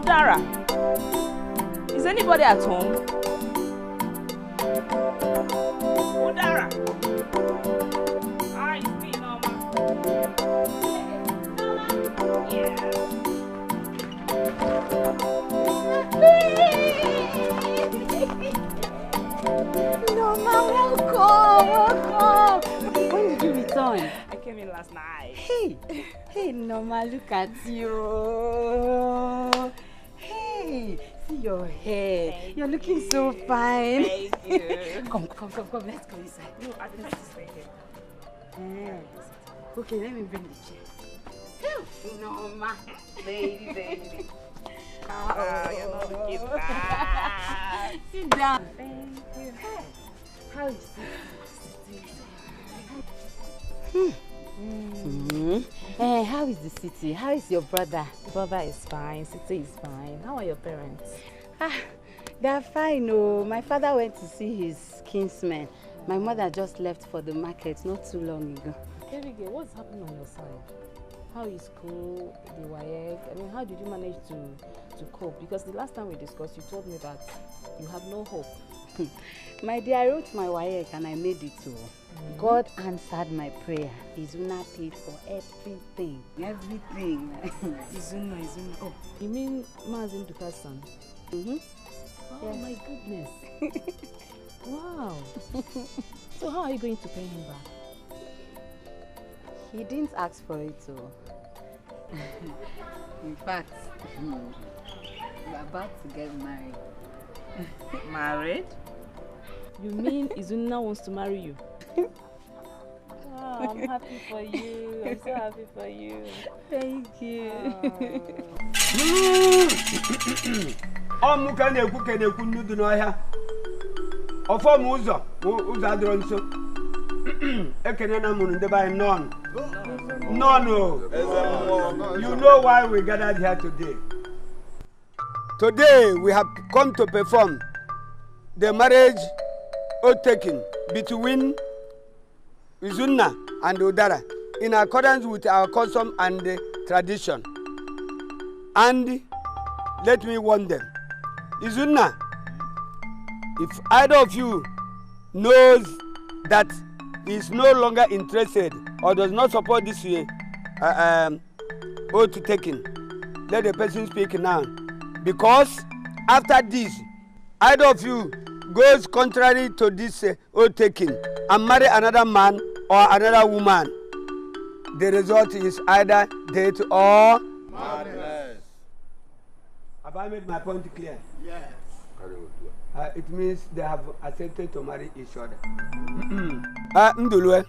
Udara, is anybody at home? Udara. Ah, it's me, Norma. Yeah. Norma, welcome. When did you return? I came in last night. Hey, Norma, look at you. Hey, see your hair. You're looking so fine. Thank you. Come, let's go inside. No, I think to stay here. Okay, let me bring the chair. Norma, baby. Oh, you're not looking bad. Sit down. Thank you. How is it? How is the city? How is your brother? Brother is fine, city is fine. How are your parents? They are fine. Oh, my father went to see his kinsmen. My mother just left for the market not too long ago. KEKE, what's happening on your side? How is school, the YF? I mean, how did you manage to cope? Because the last time we discussed, you told me that you had no hope. My dear, I wrote my YF and I made it too. God answered my prayer. Izunna paid for everything. Everything. Izunna. Oh, you mean Mazin Duka's son? Mm-hmm. Oh, yes. My goodness. Wow. So how are you going to pay him back? He didn't ask for it too. In fact, we're about to get married. Married? You mean Izunna wants to marry you? Oh, I'm happy for you. I'm so happy for you. Thank you. Omuka na-ekwu nudu n'ọhịa. Offor m ụzọ adịrọ nso. Ekene na mụrụ ndị anyị none. You know why we gathered here today. Today we have come to perform the marriage oath-taking between Izunna and Udara in accordance with our custom and tradition. And let me warn them. Izunna, if either of you knows that he is no longer interested or does not support this oath-taking, let the person speak now. Because after this, either of you goes contrary to this oath-taking and marry another man or another woman, the result is either death or madness. Have I made my point clear? Yes. It means they have accepted to marry each other. Ndulwe,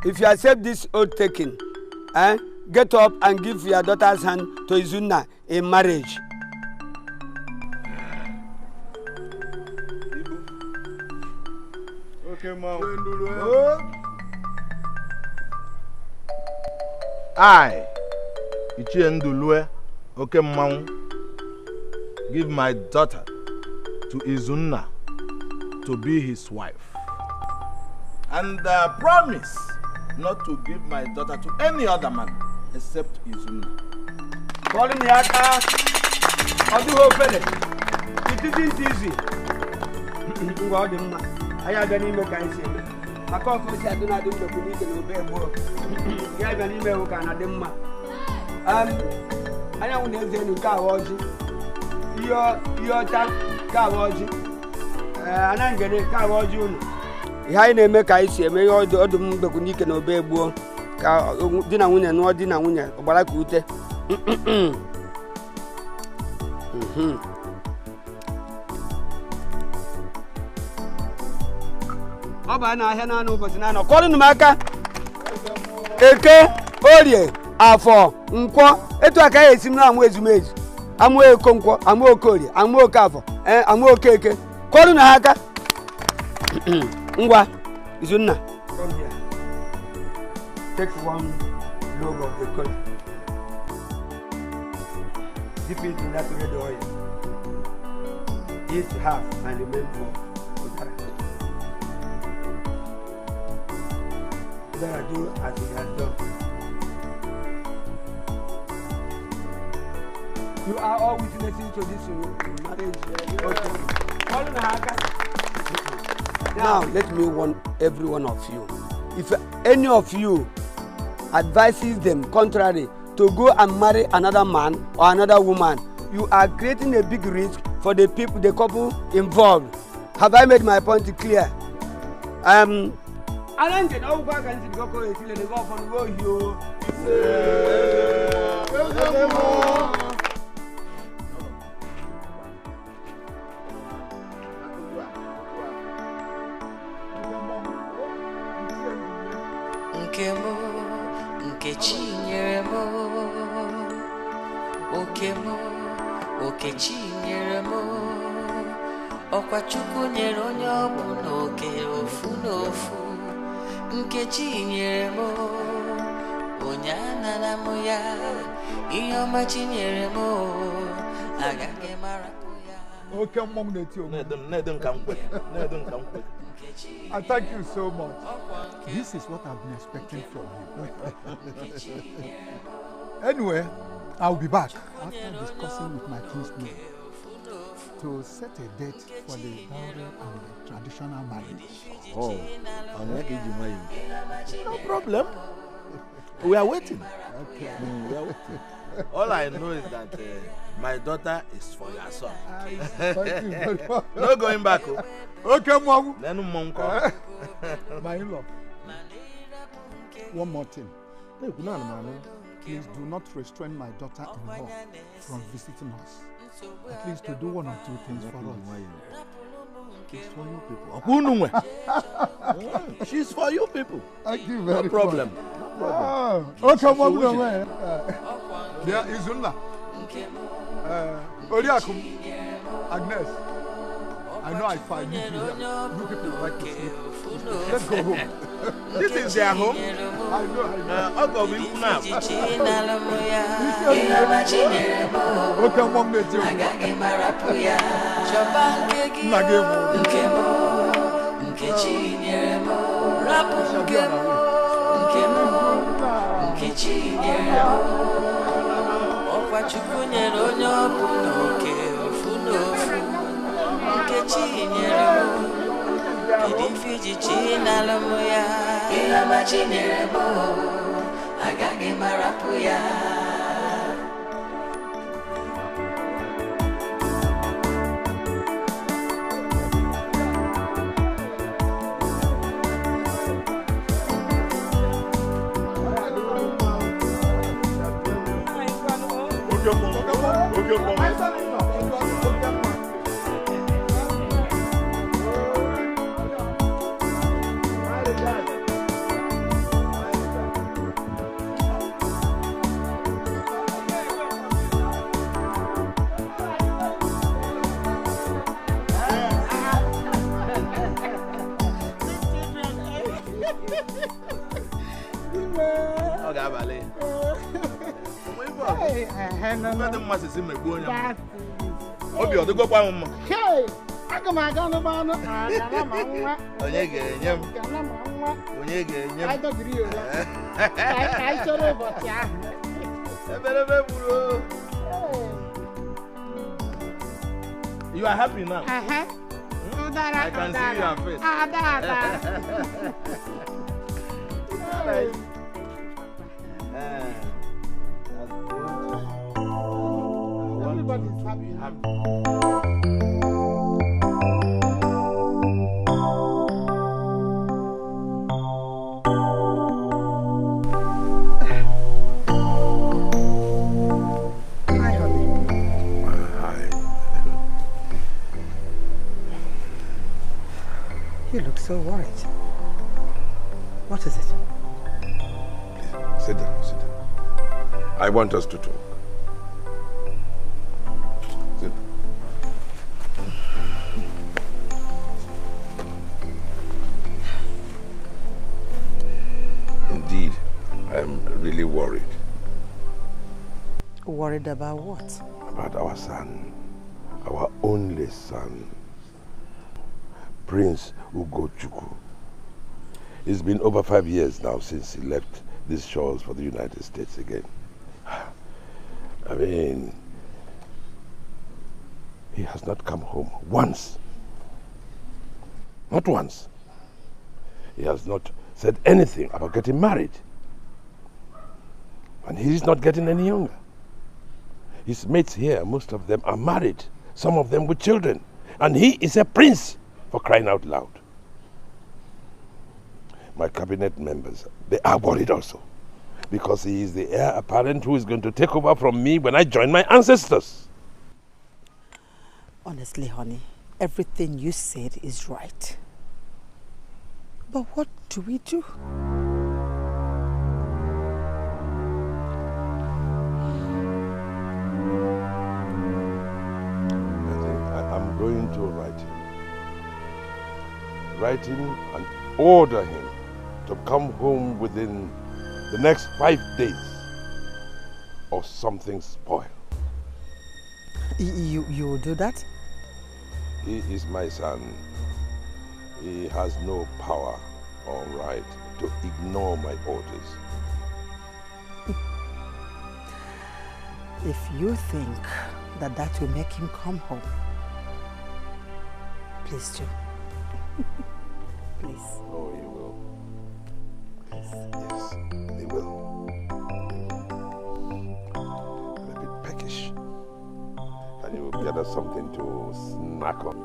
if you accept this oath-taking, get up and give your daughter's hand to Izunna in marriage. Okay, Mom. I, Ichie Ndulwe, okay, Mom, give my daughter to Izunna to be his wife. And promise not to give my daughter to any other man except Izunna. Call me Aka. I'll do open it. It isn't easy. I have an email. I can't say I do not do the police and obey work. You have an email. Can I do I don't know if you car watch your car watch. And I'm getting car watch you. Behind a make I see, may all the other Mundok and obey work. Dinner winner, no dinner winner, but I could. Oba na ahịa na ụbọchị na anọ kọrọ n'maka Eke Orie Afọ Nkwọ etu aka ya esi m na amụ ezumezu amụ Eko Nkwọ amụ Okorie amụ Okafọ amụ Okeke kọrọ na aka ngwa Izunna come here take one log of the color dip it in that red oil each half and remain for Udara. Udara do as he has done. You are all witnessing to this marriage. Okay. Now, let me warn every one of you. If any of you advises them contrary to go and marry another man or another woman, you are creating a big risk for the people, the couple involved. Have I made my point clear? Nkemo, nkechinyeremo, okemo, okechinyeremo, okwachukwu nyere onye ọbụ n'oke ofu n'ofu, nkechinyeremo, onye anara mụ ya, ihe ọma chinyeremo, agaghị marapụ ya. Okay, Mom, I thank you so much. This is what I've been expecting from you. Anyway, I'll be back after discussing with my kinsmen to set a date for the dowry and the traditional marriage. Oh, I'll make it marry. No problem. We are waiting. Okay. We are waiting. All I know is that my daughter is for your son. Thank you very much. No going back. Okay, Mom. Then Mom come. My in-law. One more thing. Please do not restrain my daughter-in-law from visiting us. At least to do one or two things for us. She's for you people. She's for you people. Thank you very much. No problem. Okay, Mom. There is Izunna. Oriakum. Agnes. I know I find you here. You people like to sleep. Let's go home. This is their home. I know. I'll go with you now. Okay, Mom. Ọkwachukwu nyere onye ọbụ n'oke ofu n'ofu, nkechi nyere m, kedu ife iji chi n'alụ m ya, ihe ọma chi nyere m, agaghị m arapụ ya. You are happy now? Udara, I can see your face. Everybody's happy. Hi, honey. Hi. You look so worried. What is it? Please, sit down, sit down. I want us to talk. Sit down. Indeed, I'm really worried. Worried about what? About our son, our only son, Prince Ugochukwu. It's been over 5 years now since he left these shores for the United States again. I mean, He has not come home once. Not once. He has not said anything about getting married. And he is not getting any younger. His mates here, most of them are married, some of them with children. And he is a prince, for crying out loud. My cabinet members, they are worried also, because he is the heir apparent who is going to take over from me when I join my ancestors. Honestly, honey, everything you said is right. But what do we do? I'm going to write him and order him to come home within the next 5 days, or something spoil. You will do that? He is my son. He has no power or right to ignore my orders. If you think that will make him come home, please do. Please. Oh, he will. Yes, he will. A bit peckish. And he will get us something to snack on.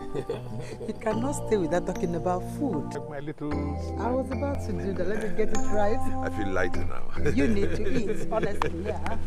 You cannot stay without talking about food. Like my little snack. I was about to do that. Let me get it right. I feel lighter now. You need to eat, honestly, yeah.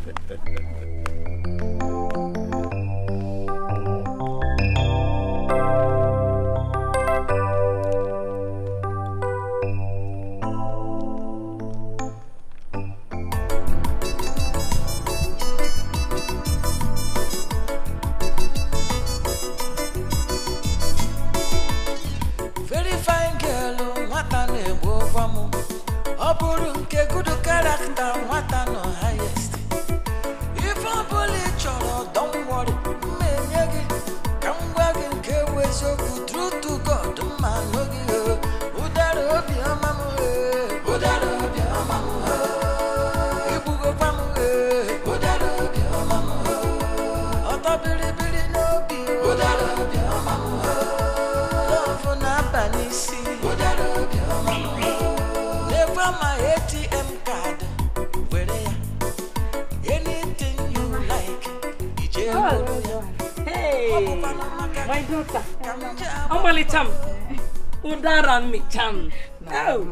Udara me cham. Oh,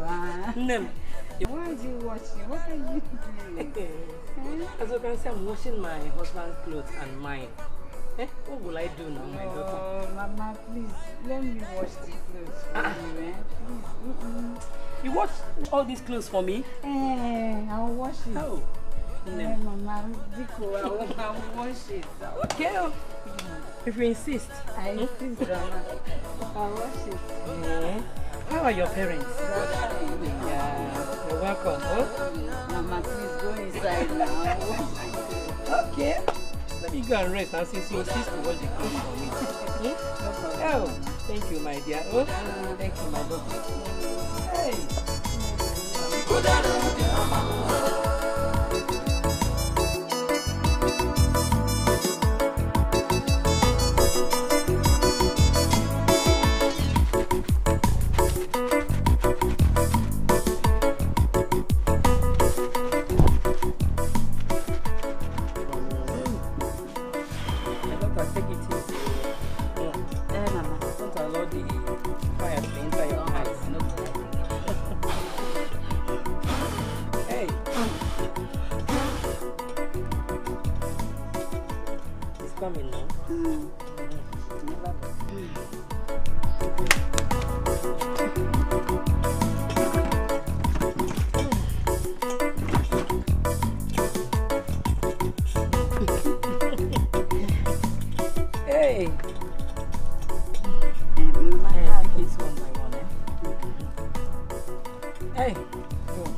no. Why are you washing? What are you doing? As you can see, I'm washing my husband's clothes and mine. What will I do now, my daughter? Oh, Mama, please, let me wash the clothes for you, Please. You wash all these clothes for me? I'll wash it. Oh. Mama, I'll wash it. Okay. If you insist. I insist, Mama. I'll wash it. How are your parents? Yeah. You're welcome. Oh? Mama, please go inside now. Okay. Let me go and rest, and since you insist to wash the clothes for me. No problem. Oh, thank you, my dear. Oh, thank you, my daughter. Hey.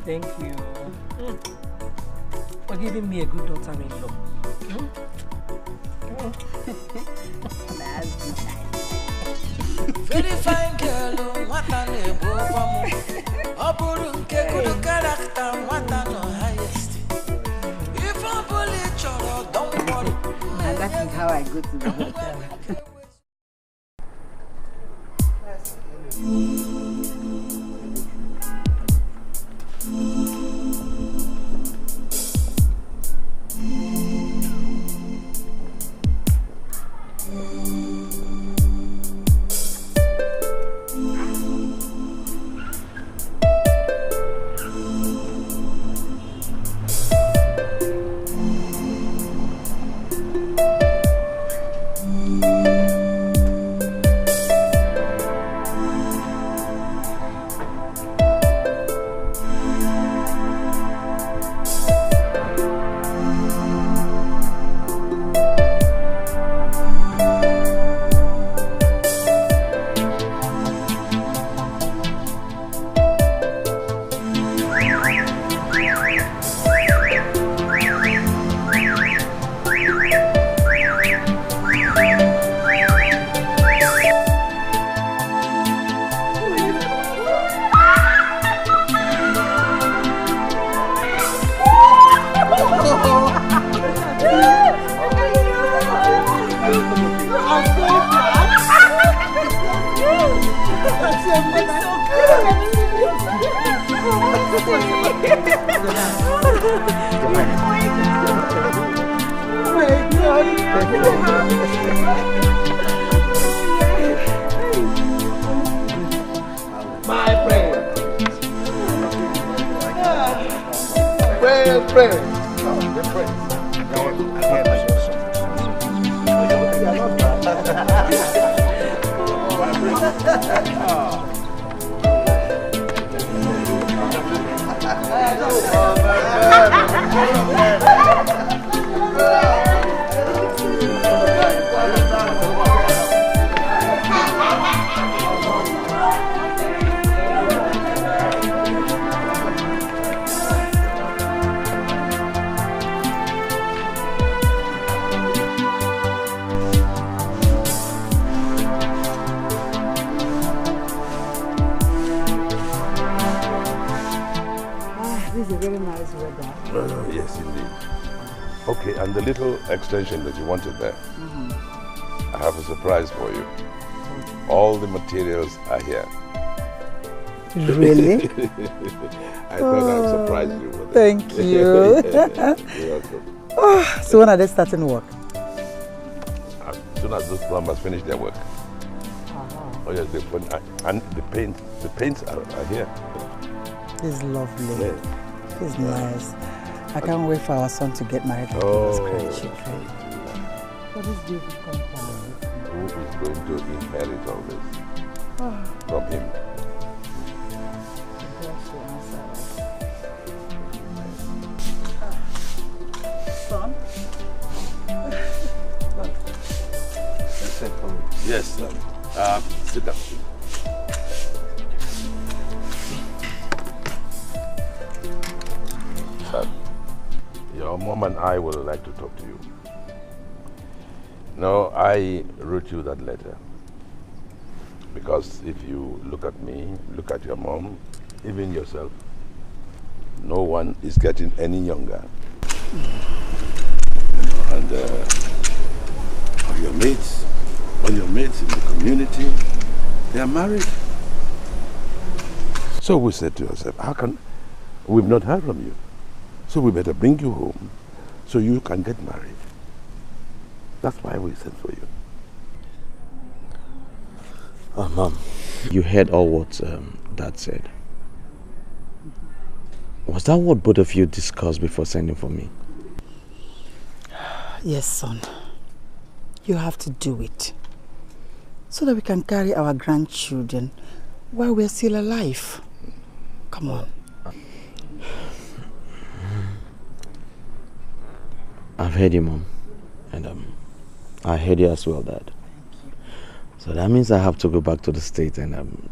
Thank you for giving me a good daughter-in-law. Very fine girl, what a name, good character, what a no highest. If I bully choro, don't worry. And that is how I go to the hotel. My friend. Friend. Yes, indeed. Okay, and the little extension that you wanted there, I have a surprise for you. All the materials are here. Really? I thought I'd surprise you with it. Thank you. You're welcome. So when are they starting work? As soon as those plumbers finish their work. Oh yes, and the paints are here. This is lovely. Yes. This is nice. I can't wait for our son to get married. Oh. Grandchildren. What is beautiful compound? Who is going to inherit all this from him? Son? Yes, sir. Sit down. Sir, your mom and I would like to talk to you. No, I wrote you that letter because if you look at me, look at your mom, even yourself, no one is getting any younger. And all your mates in the community, they are married. So we said to ourselves, how can we've not heard from you? So we better bring you home so you can get married. That's why we sent for you. Mom, you heard all what Dad said. Was that what both of you discussed before sending for me? Yes, son. You have to do it. So that we can carry our grandchildren while we're still alive. Come on. I've heard you, Mom. And I heard you as well, Dad. So that means I have to go back to the States and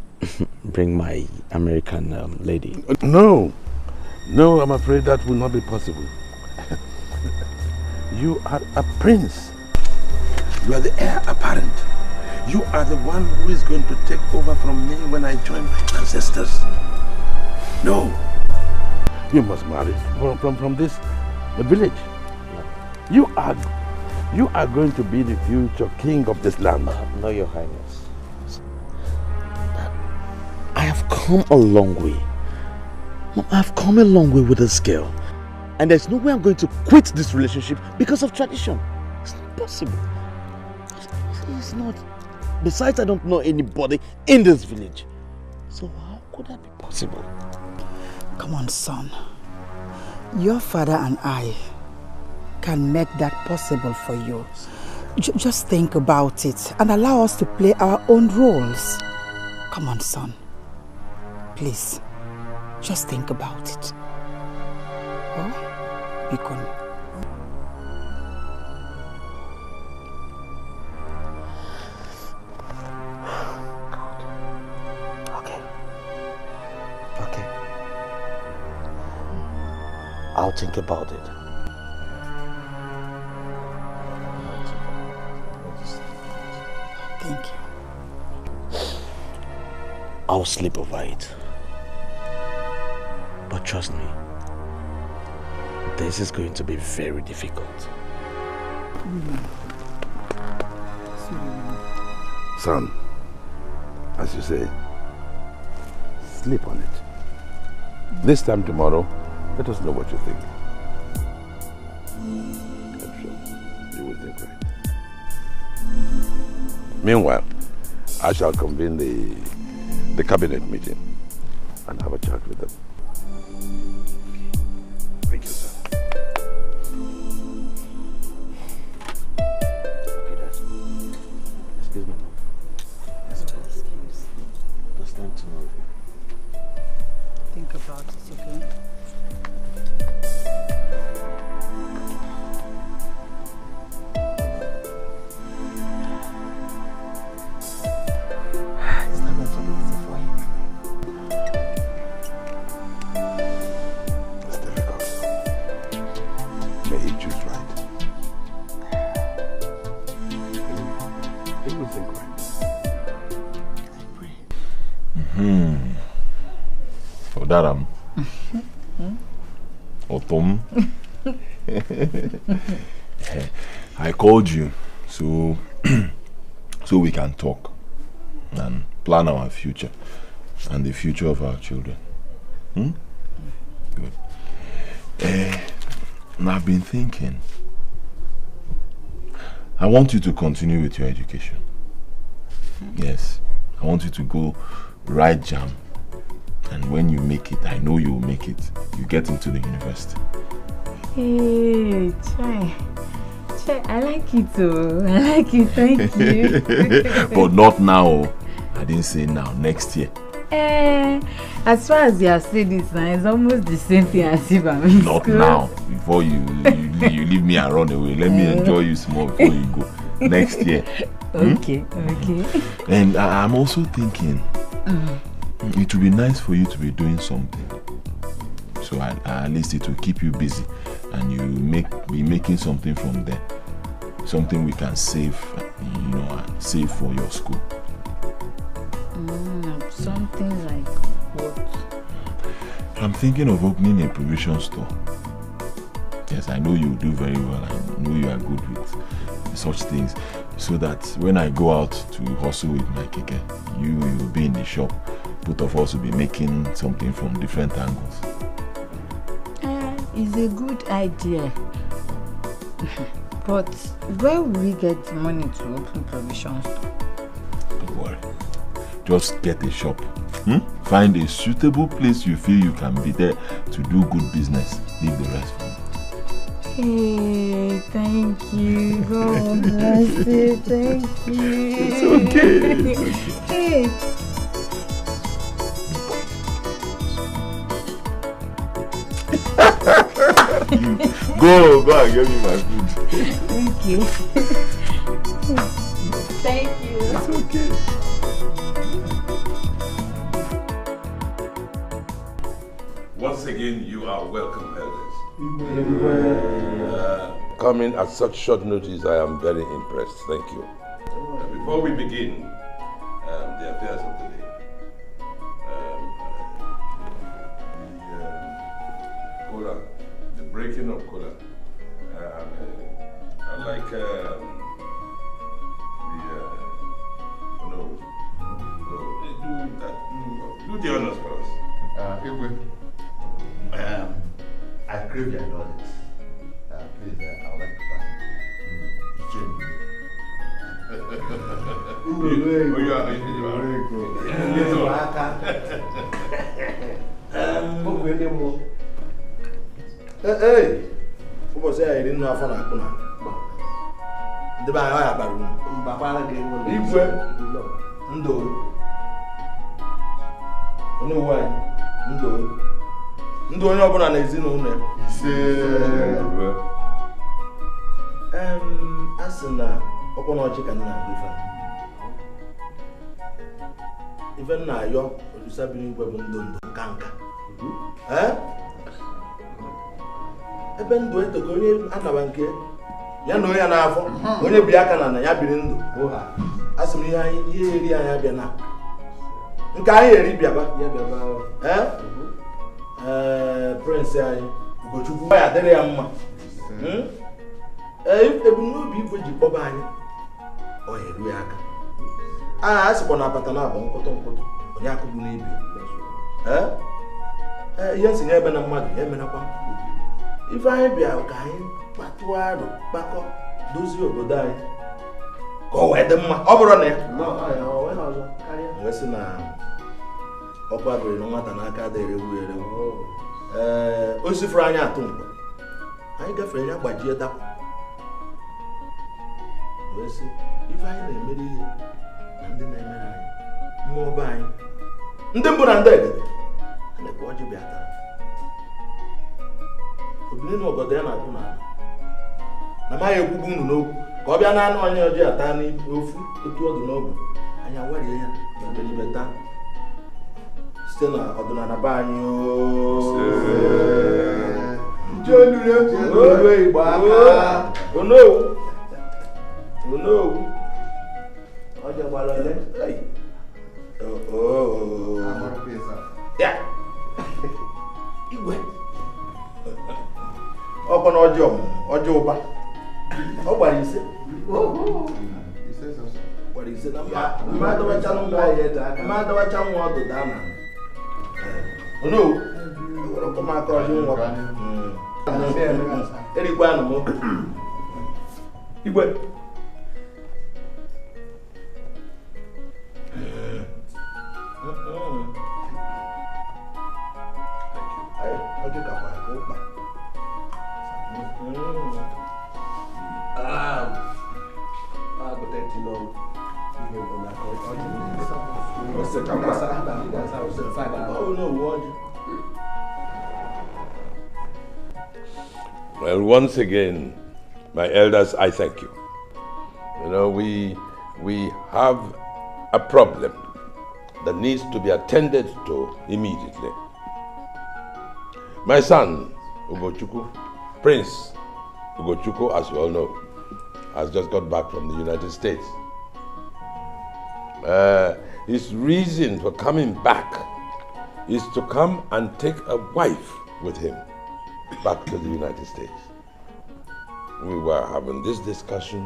bring my American lady. No, I'm afraid that will not be possible. You are a prince. You are the heir apparent. You are the one who is going to take over from me when I join my ancestors. No. You must marry from the village. You are going to be the future king of this land. No, Your Highness. I have come a long way. Mom, I have come a long way with this girl. And there's no way I'm going to quit this relationship because of tradition. It's not possible. It's not. Besides, I don't know anybody in this village. So how could that be possible? Come on, son. Your father and I can make that possible for you. Just think about it and allow us to play our own roles. Come on, son. Please, just think about it. Oh, Bikon. Okay. I'll think about it. Thank you. I'll sleep over it. But trust me, this is going to be very difficult. Son, as you say, sleep on it. This time tomorrow, let us know what you think. I'm sure you will think right. Meanwhile, I shall convene the cabinet meeting and have a chat with them. Thank you, sir. Excuse me. Just time to know you. Think about it, okay? It's not going to be easy for him. It's difficult. May he choose right. He will think right. Odaram. Otom. I called you so we can talk and plan our future and the future of our children. Good. And I've been thinking, I want you to continue with your education. Yes, I want you to go right jam. And when you make it, I know you will make it. You get into the university. Hey, Chai, I like it too. I like it, thank you. But not now. I didn't say now, next year. As far as you have said this now, it's almost the same thing as if I'm in Not school. now. Before you leave me and run away. Let me enjoy you small before you go. Next year. Okay, okay. And I'm also thinking, it would be nice for you to be doing something. So at least it will keep you busy and you be making something from there. Something we can save, save for your school. Something like what? I'm thinking of opening a provision store. Yes, I know you do very well. I know you are good with such things. So that when I go out to hustle with my KEKE, you will be in the shop. Both of us will be making something from different angles. It's a good idea. But where will we get the money to open provision store? Don't worry. Just get a shop. Find a suitable place you feel you can be there to do good business. Leave the rest for me. Hey, thank you. God bless you. Thank you. It's okay. It's okay. Hey. Go and get me my food. Thank you. Thank you. It's okay. Once again, you are welcome, elders. Coming at such short notice, I am very impressed. Thank you. Before we begin the affairs of the day, the breaking of cola. Unlike do the honors for us. I crave your indulgence. Please, I would like to pass Hey, who say I didn't know for na kuna? The ba ya baru. Mbapala ke wo. Igwe. Ndo. Ono wa. Ndo. Ndo onye obuna na ezinụlọ ya. Ise. Asina okwono ochi ka nna agba ife nna ayo olusabiri igwe bụ ndo nkanka. Ebe ndụ etoko onye anaba nke ya na onye n'afọ onye bi aka na ya biri ndụ asị m ihe eri anyị abịa na nke anyị eri bịaba prince anyị Ugochukwu ya dịrị ya mma ebumnobi igwe ji kpọba anyị ọ eru ya aka a sịkwa na apata na abụ nkụtụ onye akụgbu n'ibi Yes, in heaven and money, heaven upon. If I be our kind, but what back up, those you go die. Go ahead, the over there. No, I know when I was carrying. Listen now. Upper no matter Naka, they will. Osifrania Tumba. I got friend by Jetta. If I may marry you, and then I marry more buying. And then put on dead. And I watch you better. But you know, but then I put on. Now, my own no. Gobiana on your dear Tani, Ufu, the two of the noble. And you're worried, and very better. Still, I don't know about you. John, oh no. Oh no! Oh, yeah. Oh, on Ojo, Ojoba. Oh, what is it? What is it? Oh no! Come across you. Well, once again, my elders, I thank you. You know, we have a problem that needs to be attended to immediately. My son, Ugochukwu, Prince Ugochukwu, as you all know, has just got back from the United States. His reason for coming back is to come and take a wife with him back to the United States. We were having this discussion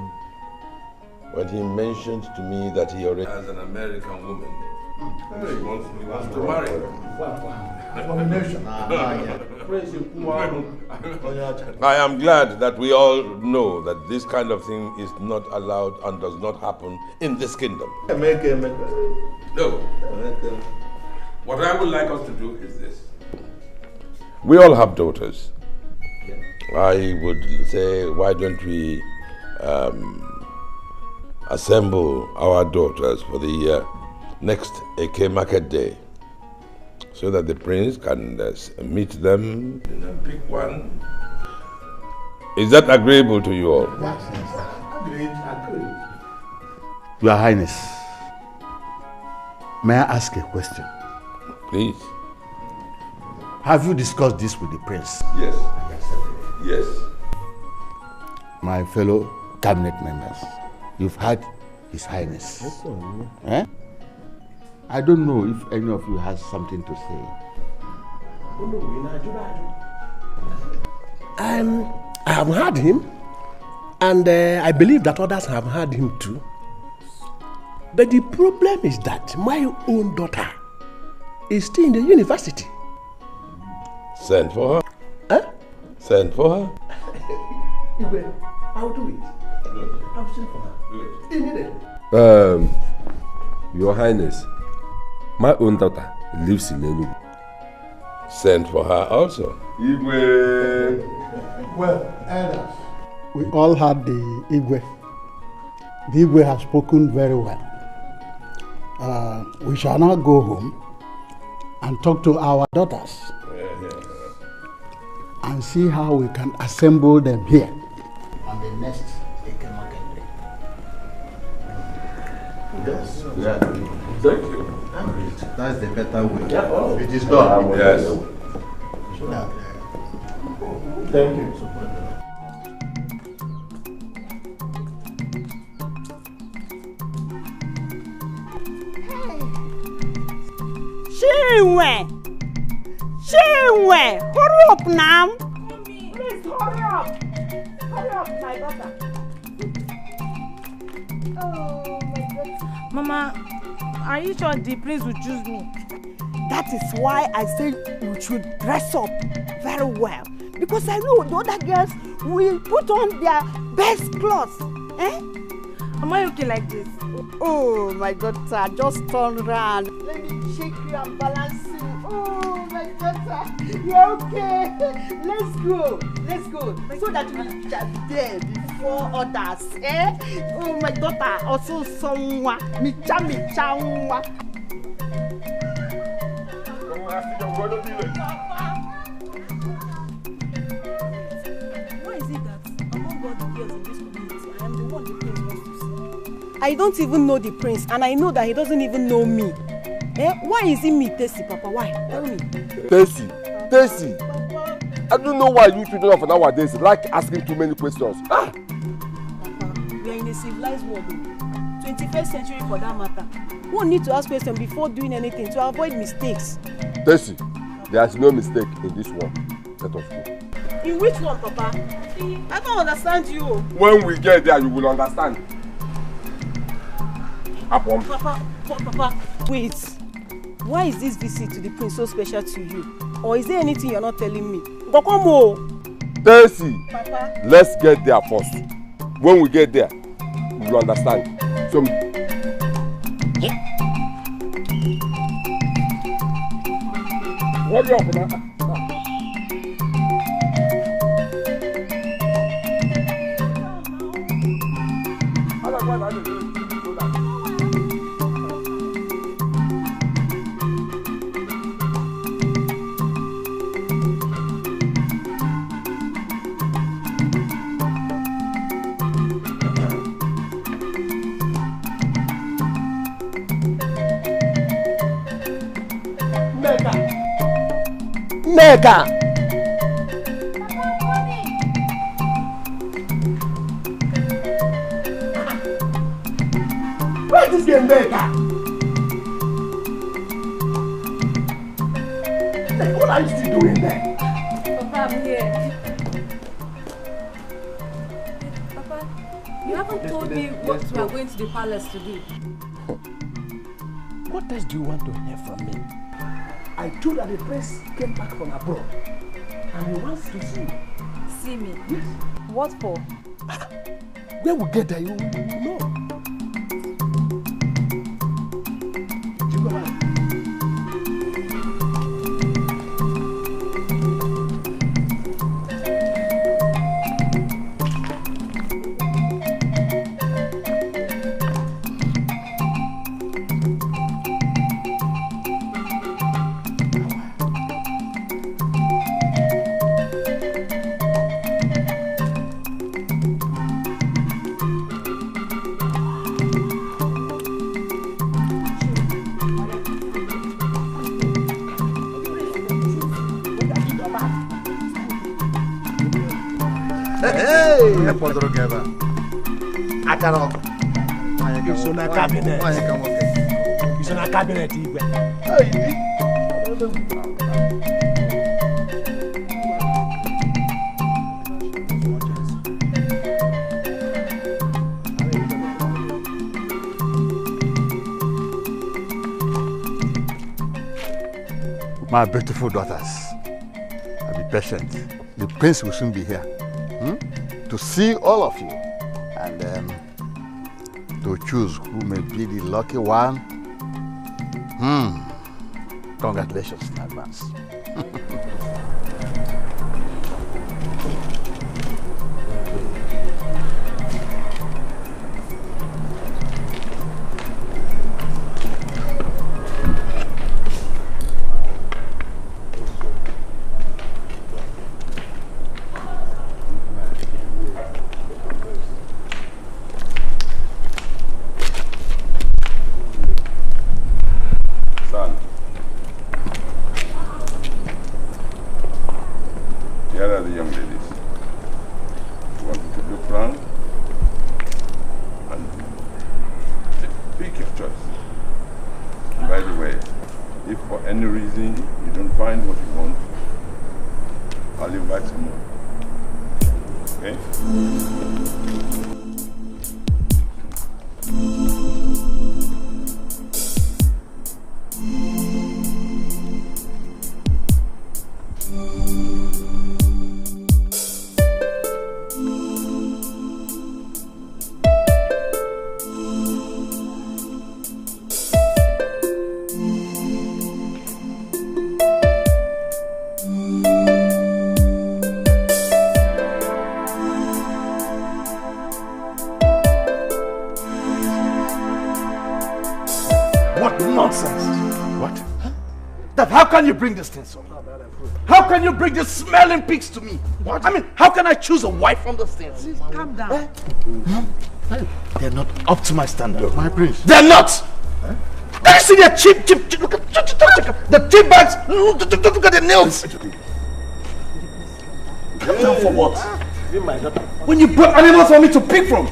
when he mentioned to me that he already has an American woman. He wants to marry her. I am glad that we all know that this kind of thing is not allowed and does not happen in this kingdom. No. What I would like us to do is this. We all have daughters. I would say, why don't we assemble our daughters for the next KEKE market day, so that the prince can meet them and pick one. Is that agreeable to you all? Yes. Agreed. Your Highness, may I ask a question? Please. Have you discussed this with the prince? Yes. Yes. My fellow cabinet members, you've heard His Highness. Eh? I don't know if any of you has something to say. I have heard him, and I believe that others have heard him too. But the problem is that my own daughter is still in the university. Send for her. Huh? Send for her. I'll do it. I'll send for her. Immediately. Your Highness, my own daughter lives in Enugu. Send for her also. Well, elders, we all had the Igwe. The Igwe has spoken very well. We shall now go home and talk to our daughters and see how we can assemble them here on the next KEKE market day. Yes. Yeah. Thank you. That's the better way. Yeah. It is done. Yes. Thank you. Chinwe, hurry up now. Please hurry up. Hurry up, my daughter. Oh my God. Mama, are you sure the prince will choose me? That is why I say you should dress up very well. Because I know the other girls will put on their best clothes. Eh? Am I okay like this? Oh, my daughter, just turn around. Let me shake you and balance you. Oh, my daughter, you're okay. Let's go. Let's go. So that we can be there before others. Eh? Oh, my daughter, also someone. Micha. Why is it that among all the girls in this community, I am the one the prince wants to see? I don't even know the prince, and I know that he doesn't even know me. Eh? Why is it me, Tessie, Papa? Why? Tell me. Tessie, I don't know why you children of nowadays like asking too many questions. Papa, we are in a civilized world, 21st century for that matter. One need to ask questions before doing anything to avoid mistakes. Tessie, there is no mistake in this one. Let us go. In which one, Papa? I don't understand you. When we get there, you will understand. Papa, wait. Why is this visit to the prince so special to you? Or is there anything you're not telling me? Gokomo! Tessie, Papa, let's get there first. When we get there, you will understand. So, what do you have? Mega! Where is the Mega? What are you still doing there? Papa, I'm here. Papa, you haven't told me what we are going to the palace to do. What else do you want to hear from me? I told that the prince came back from abroad and he wants to see me. See me? Yes. What for? When we get there, you will know. Izunna cabinet. Izunna cabinet igwe. My beautiful daughters, I'll be patient. The prince will soon be here to see all of you and to choose who may be the lucky one. Congratulations in advance. how can you bring these things on me? How can you bring these smelling pigs to me? What? I mean, how can I choose a wife from those things? Please calm down. They're not up to my standard. My prince. They're not! Can you see their cheap, look at the cheap bags, look at the nails. Come down for what? When you brought animals for me to pick from.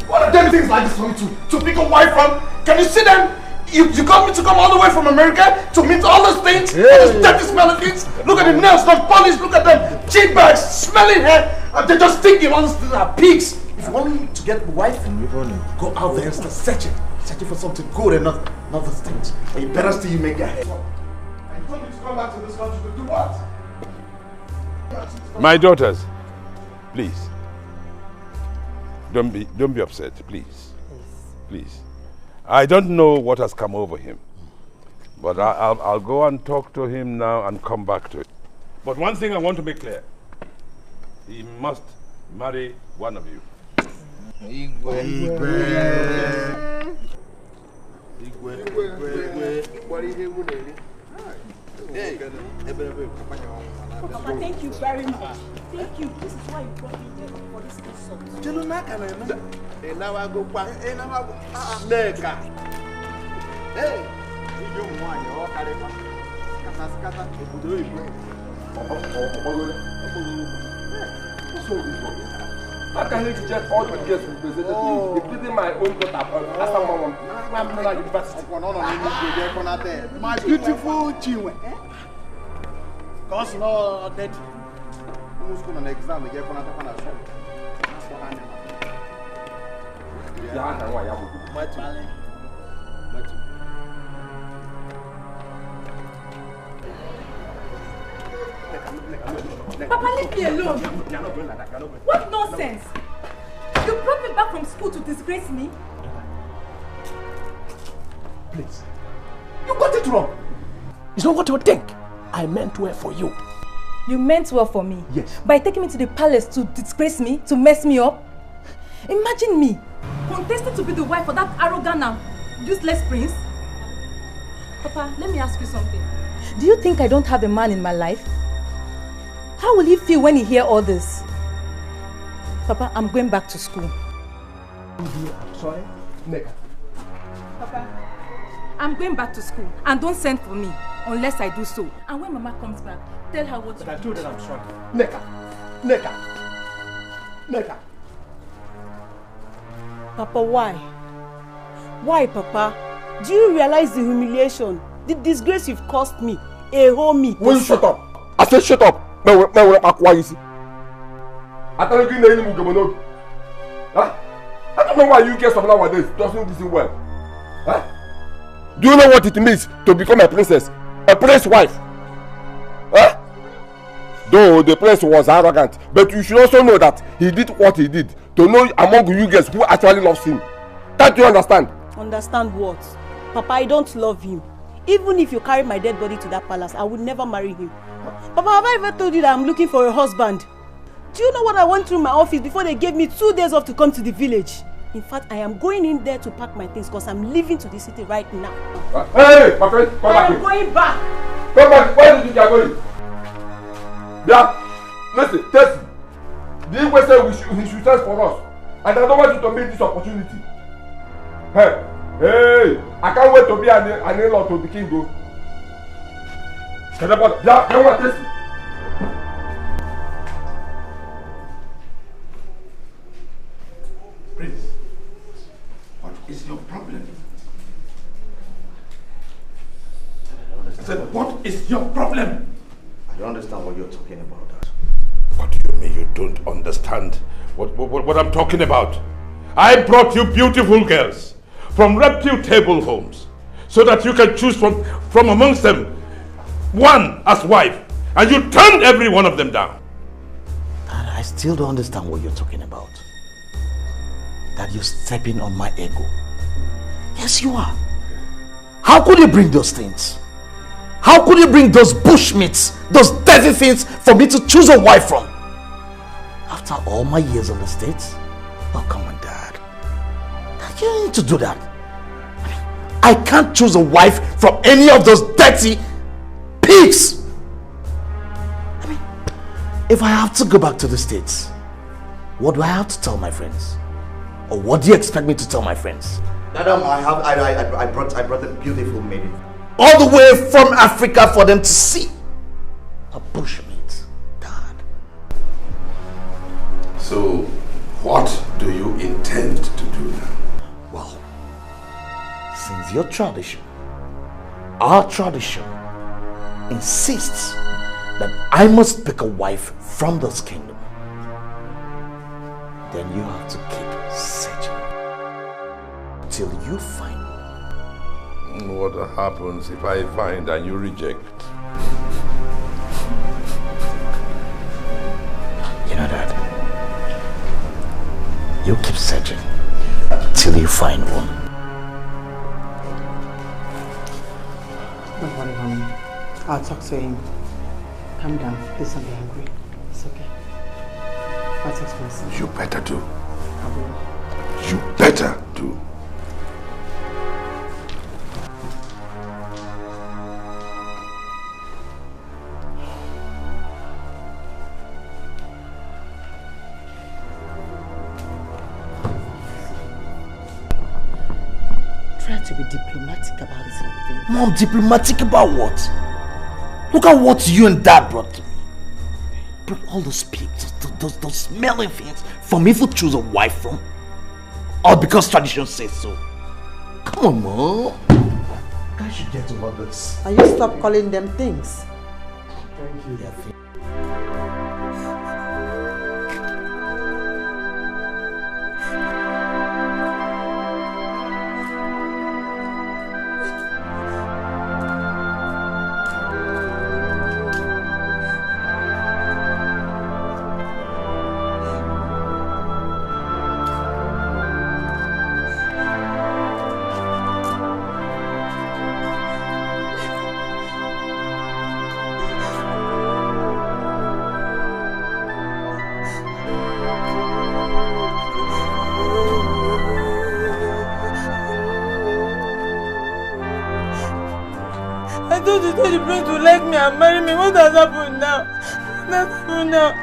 What are them things like this for me to pick a wife from? Can you see them? You got me to come all the way from America to meet all those things? All those dirty smelling things? Look at the nails, not polished, look at them cheap bags, smelling hair. They're just thinking all those things are pigs. If you want me to get a wife, go out there and start searching for something good and not those things. And you better still make your head. And you told me to come back to this country to do what? My daughters, please. Don't be upset, please. Please. I don't know what has come over him, but I'll go and talk to him now and come back to it. But one thing I want to make clear: he must marry one of you. Papa, thank you very much. Thank you. This is why you brought me here for this insult. Now I go back. Neka. Hey, you want your carrier? Kata ebudo ibu. How can you reject all the girls who presented to you, including my own daughter, my beautiful Chinwe? Cause no that who's going to exam get for another Papa, leave me alone. What nonsense? You brought me back from school to disgrace me? Please. You got it wrong. It's not what you think. I meant well for you. You meant well for me? Yes. By taking me to the palace to disgrace me, to mess me up? Imagine me contesting to be the wife of that arrogant and useless prince. Papa, let me ask you something. Do you think I don't have a man in my life? How will he feel when he hears all this? Papa, I'm going back to school. I'm sorry, Neka. Papa, I'm going back to school and don't send for me unless I do so. And when Mama comes back, tell her what I told her I'm sorry. Neka. Papa, why? Why, Papa? Do you realize the humiliation, the disgrace you've caused me? A whole me. Will you shut up? I said shut up. I don't know why you guys of nowadays doesn't listen well. Huh? Do you know what it means to become a princess? A prince's wife? Huh? Though the prince was arrogant, but you should also know that he did what he did to know among you guys who actually loves him. Can't you understand? Understand what? Papa, I don't love him. Even if you carry my dead body to that palace, I would never marry him. Papa, have I ever told you that I'm looking for a husband? Do you know what I went through in my office before they gave me 2 days off to come to the village? In fact, I am going in there to pack my things because I'm leaving to the city right now. Hey, my friend, come back. I'm going back. Come back. Where do you think you are going? Yeah. Listen, Tessie. The Igwe said he should search for us. And I don't want you to miss this opportunity. Hey, I can't wait to be an in-law to the king, though. Prince, what is your problem? I said, what is your problem? I don't understand what you're talking about. What do you mean you don't understand what I'm talking about? I brought you beautiful girls from reputable homes so that you can choose from amongst them one as wife, and you turned every one of them down. Dad, I still don't understand what you're talking about. That you're stepping on my ego. Yes, you are. How could you bring those things? How could you bring those bushmeats, those dirty things for me to choose a wife from? After all my years on the States? Oh, come on, Dad. You need to do that. I can't choose a wife from any of those dirty pigs. I mean, if I have to go back to the States, what do I have to tell my friends? Or what do you expect me to tell my friends? Madam, I brought a beautiful maiden. All the way from Africa for them to see. A bushmeat, Dad. So, what do you intend to do now? Well, since your tradition, our tradition, insists that I must pick a wife from this kingdom, then you have to keep searching till you find one. What happens if I find and you reject? You know that. You keep searching till you find one. Don't worry, honey. I'll talk to him. Calm down. Please don't be angry. It's okay. I'll talk to my son. You better do. I will. You better do. Try to be diplomatic about this whole thing. Mom, diplomatic about what? Look at what you and Dad brought to me. Brought all those pigs, those smelling things for me to choose a wife from. All because tradition says so. Come on, Mom. I should get over this. And you stop calling them things. Thank you. Yeah, and marry me. What has happened now? What's happened now?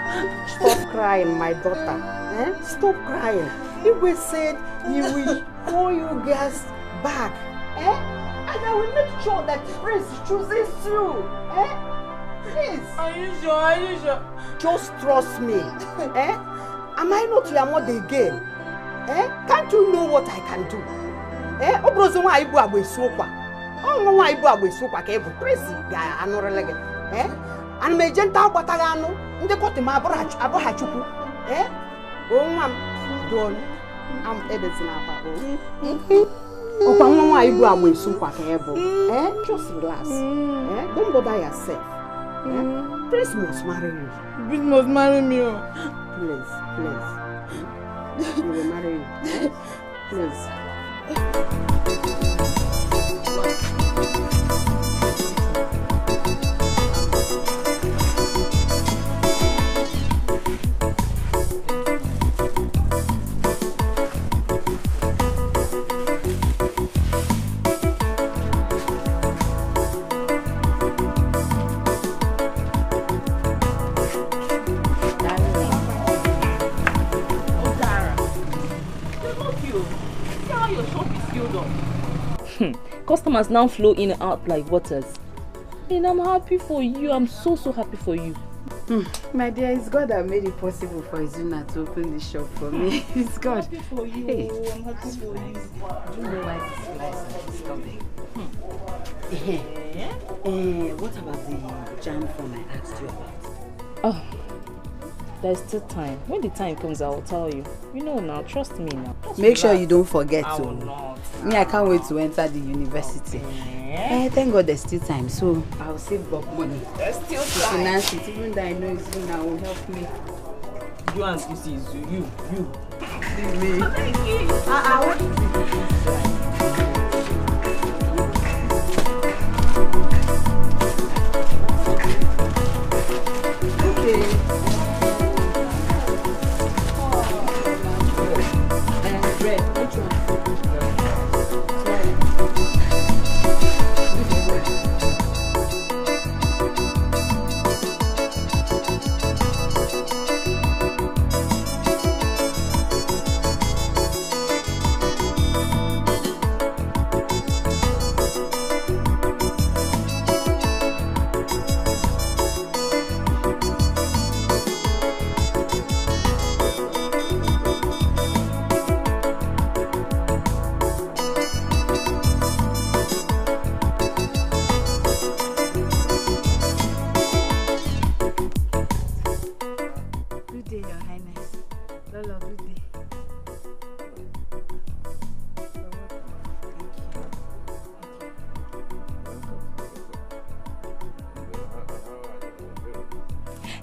Stop crying, my daughter. Stop crying. Igwe said he will call you guys back. And I will make sure that Prince chooses you. Please. Are you sure? Are you sure? Just trust me. Am I not your mother again? Can't you know what I can do? Obrozonwa ibu agbesuokwa. Nwa ibu agbesuokwa ka ebu Prince ga anurelege. Ana me jenta agbataga anu ndị kotima abụha chukwu. Nwa m don am ebezina akwa. Opa nwa ibu agbesuokwa ka ebu. Just relax. Don't bother yourself. Prince must marry you. Prince must marry me. Please, please. He will marry you. Please. Customers now flow in and out like waters. And I'm happy for you. I'm so happy for you. My dear, it's God that made it possible for Izunna to open the shop for me. It's God. I'm happy for you. Hey. I'm happy for you. Do you know why this license is coming? What about the jam from I asked you about? Oh, there's still time. When the time comes, I will tell you. You know now, trust me now. Make sure you don't forget I to. will not. Me, I can't wait to enter the university. Thank God there's still time, so I'll save up money. There's still to time. finance it, even though I know Izunna will help me. You and you see, you. Leave me. What is it? Bread, which one?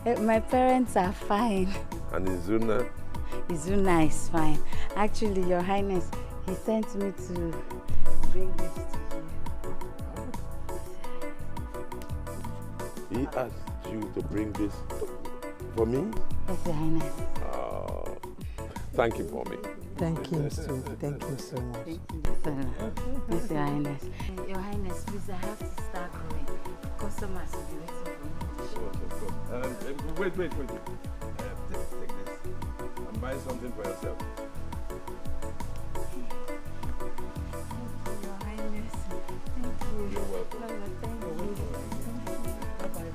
My parents are fine. And Izunna? Izunna is fine. Actually, Your Highness, he sent me to bring this to you. He asked you to bring this for me? Yes, Your Highness. Thank you for me. Thank him so. Thank you so much. Thank you, sir. Yes, Your Highness. Your Highness, please, I have to start going. Customers will be waiting for me. Wait. Take this. And buy something for yourself. Your Highness. Thank you. You're welcome. Thank you. Bye-bye.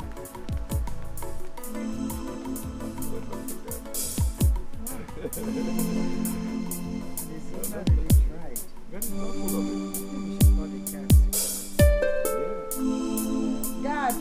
Dad.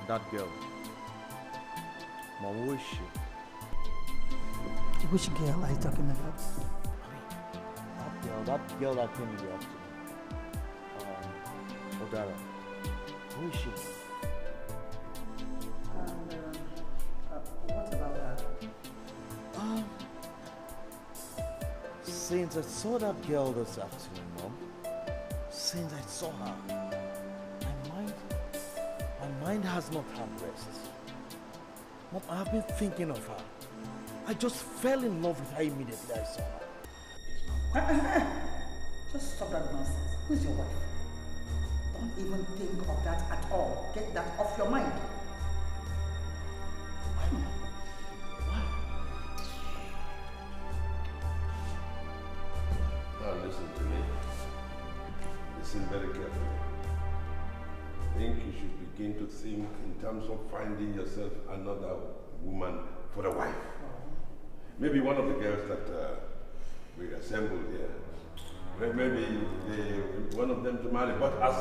That girl. Mom, who is she? Which girl are you talking about? That girl that came in the afternoon. Udara. Who is she? What about her? Since I saw that girl this afternoon, Mom, since I saw her, my mind has not had rest. Mom, I have been thinking of her. I just fell in love with her immediately I saw her. Just stop that nonsense. Who's your wife? Don't even think of that at all. Get that off your mind. Now listen to me. Listen very carefully. I think you should begin to think in terms of finding yourself another woman for a wife. Maybe one of the girls that we assembled here. Maybe one of them to marry, but as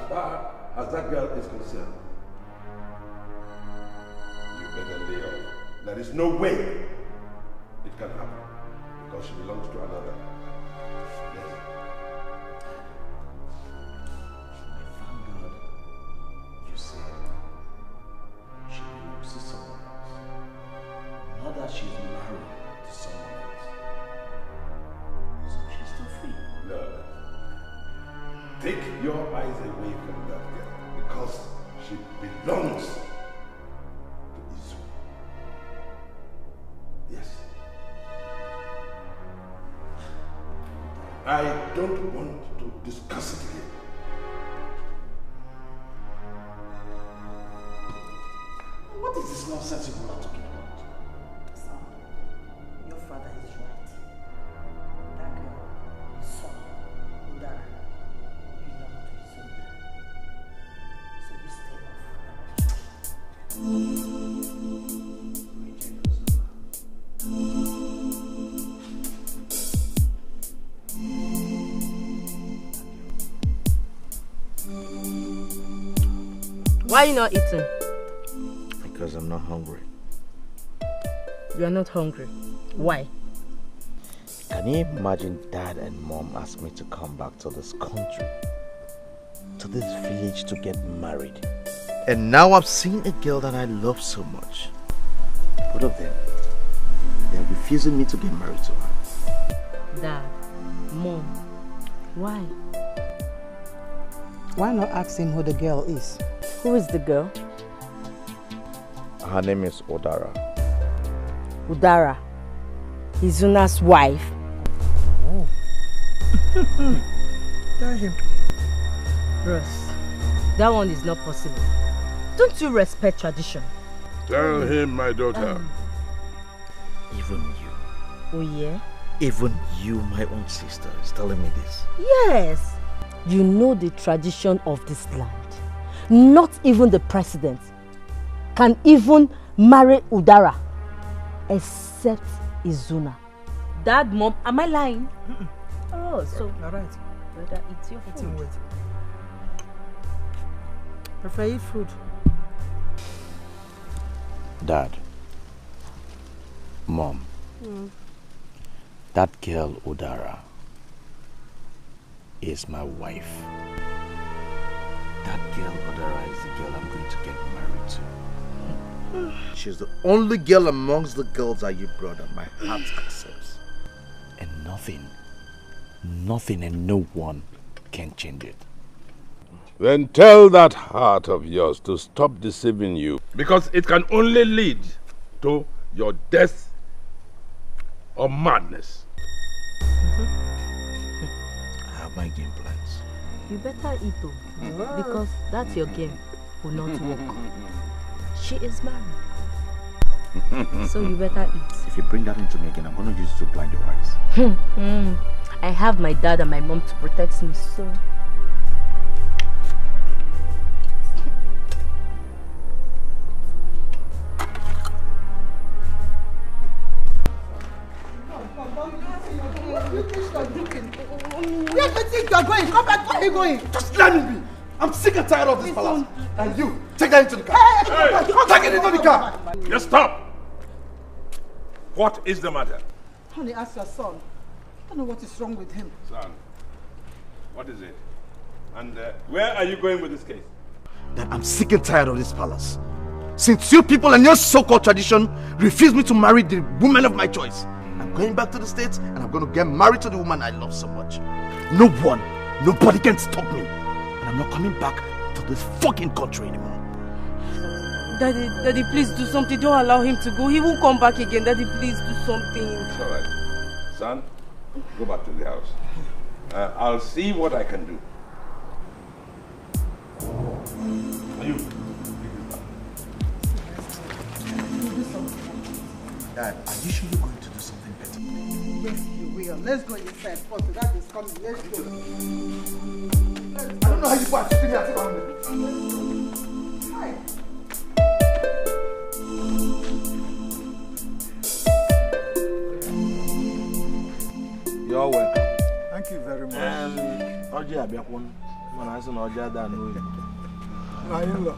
far as that girl is concerned, you better lay off. There is no way it can happen because she belongs to another. Yes. Thank God you said she belongs to someone else. Not that she's married to someone else. So she's still free. No. Take your eyes away from that girl because she belongs to Izunna. Yes. I don't want to discuss it here. What is this nonsense you are talking about? Son, your father is right. That girl, son, Udara, belong to Izunna. So you stay Why are you not eating? Because I'm not hungry. You are not hungry. Why? Can you imagine Dad and Mom asked me to come back to this country, to this village to get married? And now I've seen a girl that I love so much. Both of them, they're refusing me to get married to her. Dad, Mom, why? Why not ask him who the girl is? Who is the girl? Her name is Udara. Udara? Izunna's wife? Oh. Tell him. Ross, that one is not possible. Don't you respect tradition? Tell him, my daughter. Even you. Oh yeah? Even you, my own sister, is telling me this. Yes. You know the tradition of this land. Not even the president can even marry Udara except Izunna. Dad, Mom, am I lying? Oh, so you're right. Brother, it's your food. Wait. If I eat food. Dad. Mom. That girl Udara is my wife. That girl Udara is the girl I'm going to get married to. She's the only girl amongst the girls that you brought that my heart accepts. And nothing and no one can change it. Then tell that heart of yours to stop deceiving you, because it can only lead to your death or madness. I have my game plans. You better eat though, because that's your game will not work. She is married. So you better eat. If you bring that into me again, I'm going to use it to blind your eyes. I have my dad and my mom to protect me, so... Where do you think you are going? Come back, where are you going? Just let me be. I'm sick and tired of this palace. And you, take that into the car. Hey. Take it into the car. Just stop. What is the matter? Honey, ask your son. I don't know what is wrong with him. Son, what is it? And where are you going with this case? That I'm sick and tired of this palace. Since you people and your so-called tradition refuse me to marry the woman of my choice, I'm going back to the States and I'm going to get married to the woman I love so much. Nobody can stop me. And I'm not coming back to this fucking country anymore. Daddy, please do something. Don't allow him to go. He won't come back again. Daddy, please do something. It's all right. Son, go back to the house. I'll see what I can do. Are you? Dad, are you sure you're going to do something better? Yes, you will. Let's go inside first. That is coming. Let's go. I don't know how you are sitting here. Hi. You're welcome. Thank you very much. Oji abiakwon. Mana aso na oji ada no yi. My in-law.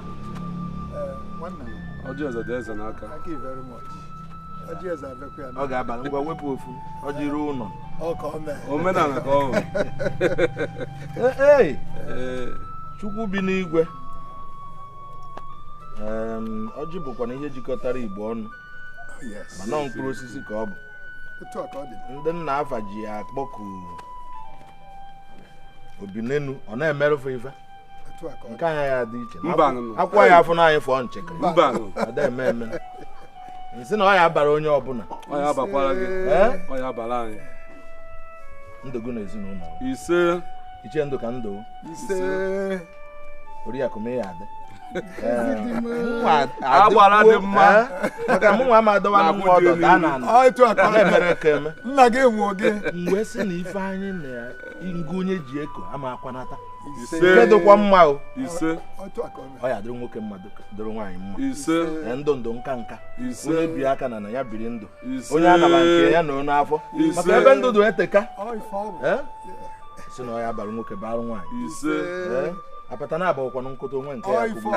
One man. Oji is a desert naka. Thank you very much. Oji is a very good. Oga aba ngwa wepu ofu. Oji ru uno. Oh, come on. Omenala ka o. Hey. Chukwu bi n'igwe. Oji bụkwa na ihe jikọtara Igbo ọnụ. Yes. Mana mkpụrụ osisi ka ọ bụ. Ndị nna afa ji akpọku Obinenu, ọ na-emerufu ife. Nke anya ya dị iche. Akwụkwọ ya afọ na anyị fọọ nchekwa. Ọ da eme eme. Nsị na ọ ya abara onye ọbụla. Ọ ya abakwara gị. Ọ ya abara anyị. Ndogo na ezinụlọ. Ise. Ichie ndụ ka ndụ. Ise. Oriakụ mee ya adị. Agbara dị mma. Maka mụnwa ma adọwa nwa ọdọ daa na anụ. Ọ etu aka na-emere ka eme. Nna gị nwụọ gị. Mgbe si na ife anyị na ngụ onye ji eko ama akwanata. Ise dịkwa mma o. Ise. Ọ ya dịrị nwoke mma dịrị nwaanyị mma. Ise. Ndụ ndụ nka nka. Ise. Onye bi aka na ya biri ndụ. Ise. Onye anaba nke ya nọ n'afọ. Maka ebe ndụ dị eteka. Si na ọ ya bara nwoke bara nwaanyị. Ise. Apata na abụkwa nkụta onwe nke ya kwubu.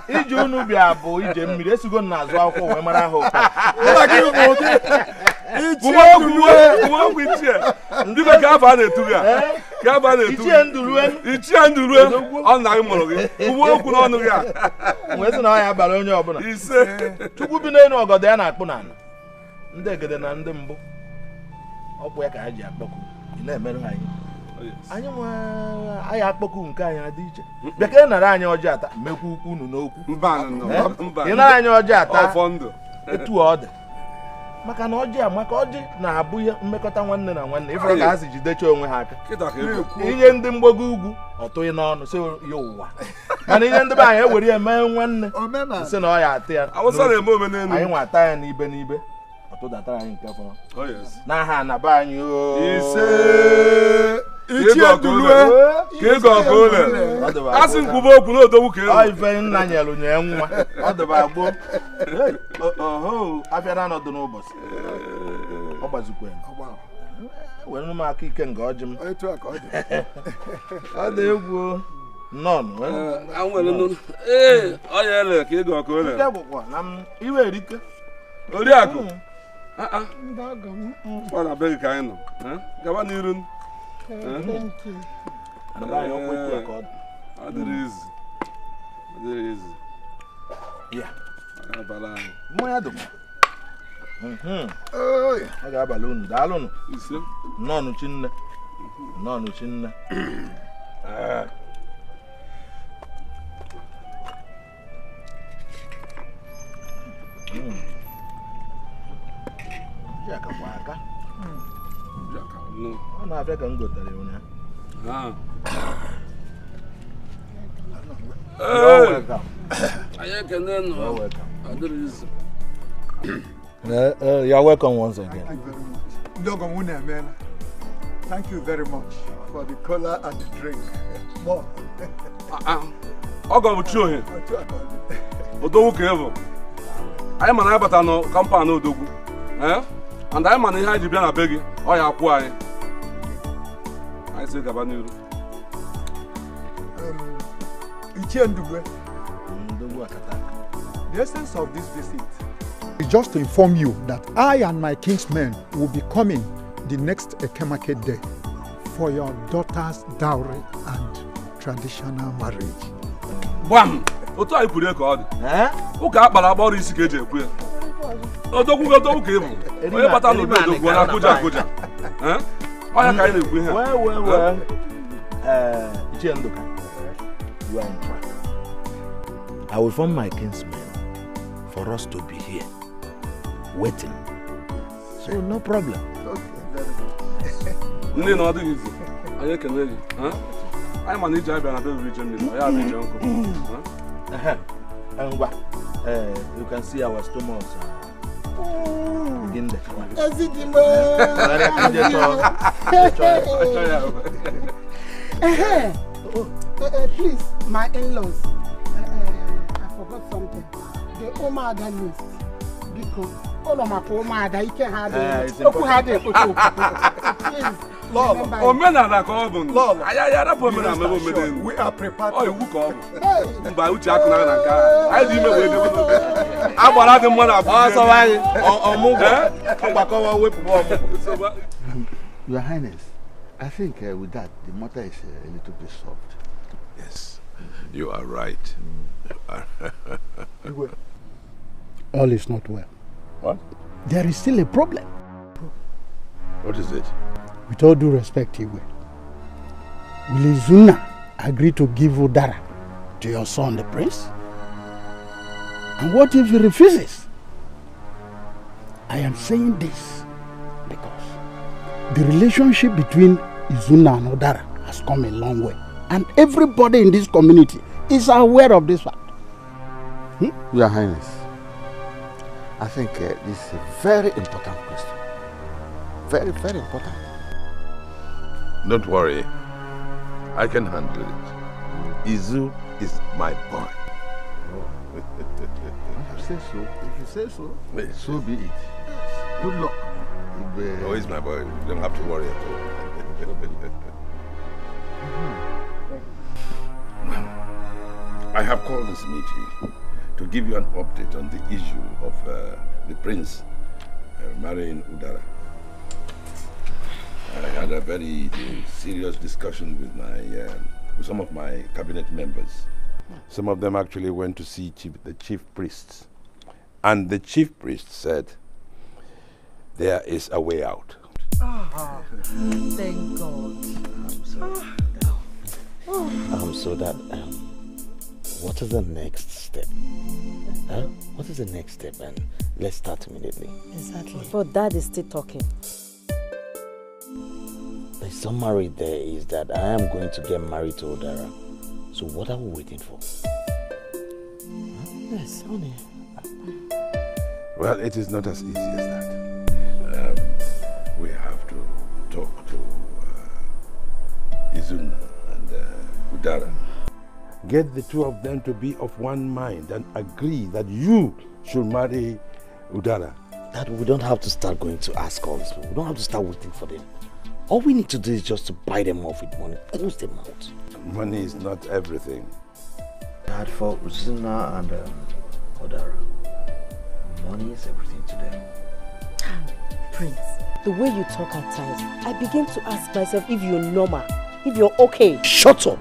Ije unu bịa bụ ije mmiri esigo n'azụ akwụkwọ wee mara ha ụka. Okwu ichie. Ndị be ka afọ a na-etu gị a. Ka afọ a na-etu gị. Ichie ndurue. Ọ na gị mụrụ gị. Uwe okwu n'ọnụ gị a. Wee sị na ọ ya bara onye ọbụla. Ise. Chukwu bi n'elu ọgọdọ ya na-akpụ n'ala. Ndị egede na ndị mbụ. Ọkpụ ya ka ha ji akpọkụ. Ị na-emerụ ha ihe. anyị nwe anyị akpọkụ nke anyị adị iche bekee nara anyị ọjị ata mekwu ukwu unu n'okwu ị nara anyị ọjị ata etu ọ dị maka na ọjị a maka ọjị na-abụ ihe mmekọta nwanne na nwanne ifere ka ha si jidecha onwe ha aka inye ndị mgbago ugwu ọtụghị n'ọnụ si ya ụwa mana inye ndị be anyị ewere ya mee nwanne si na ọ ya atụ ya anyị nwa ata ya n'ibe n'ibe ọtụdatara anyị nke fọrọ n'aha anaba anyị ise ichie dulue ka ego ọka ole asị nkwube okwu n'odogwu ka ego ife nna nyelu nye nwa ọ dịba agbo abịara n'ọdụ n'ụbọchị ọ gbazikwa were m aka ike nga ọjị m ọ dị egwu nọn ọ ya ele ka ego ọka ole iwe erike oriakụ ọ na be gị ka anyị nọ gaba n'iru ọ dịrị izu abalị anyị mmanya dụkwa ọ ga-abalị unu daalụnụ nnọọnụ chinne nnọọnụ chinne jakakwa aka ọ na-abịa ka m gotere ụnyaahụ you're welcome once again. Thank you very much for the cola and the drink. More. Ọgọ bụ Chiohe. Odogwu ka evo. Anyị mana anyị bata na kampani Odogwu. And anyị mana ihe anyị ji bịa na be gị, ọ ya akwụ anyị. Anyị sị gaba n'iru. The essence of this visit is just to inform you that I and my kinsmen will be coming the next Eke Market Day for your daughter's dowry and traditional marriage. Bam! Otu anyị kwuru ka ọ dị. Ụka akpara agba ọrụ isi ka eji ekwu ya. Odogwu ka ebu. Onye bata n'obi odogwu na akụja akụja. Ọnya ka anyị na-ekwu ihe. Ichie Nduka, you are in track. I will inform my kinsmen for us to be here, waiting. So no problem. Ndị na ọ dịghị izu, anyị ekele gị. Anyị ma na iji abịa na be region mmiri, ya bụ ije nkụ. You can see our stomachs begin there. Please, my in-laws, I forgot something. The Omada list. Because all of my Omada, you can have it. Please. Lord, we are prepared. Oh, you come. By which I didn't know Your Highness, I think with that, the matter is a little bit solved. Yes, you are right. All is not well. What? There is still a problem. What is it? With all due respect, Igwe, will Izunna agree to give Udara to your son, the prince? And what if he refuses? I am saying this because the relationship between Izunna and Udara has come a long way. And everybody in this community is aware of this fact. Your Highness, I think this is a very important question. Very, very important. Don't worry. I can handle it. Izu is my boy. If you say so, so be it. Good luck. Oh, he's my boy. You don't have to worry at all. I have called this meeting to give you an update on the issue of the prince marrying Udara. I had a very serious discussion with with some of my cabinet members. Some of them actually went to see the chief priests, and the chief priest said there is a way out. Thank God. So that, what is the next step? Huh? What is the next step? And let's start immediately. Exactly. But Dad is still talking. The summary there is that I am going to get married to Udara. So what are we waiting for? Yes, honey. Well, it is not as easy as that. We have to talk to Izunna and Udara. Get the two of them to be of one mind and agree that you should marry Udara. Dad, we don't have to start going to ask all these people. We don't have to start waiting for them. All we need to do is just to buy them off with money, close them out. Money is not everything. Dad, for Izunna and Udara, money is everything to them. Prince, the way you talk at times, I begin to ask myself if you're normal, if you're okay. Shut up!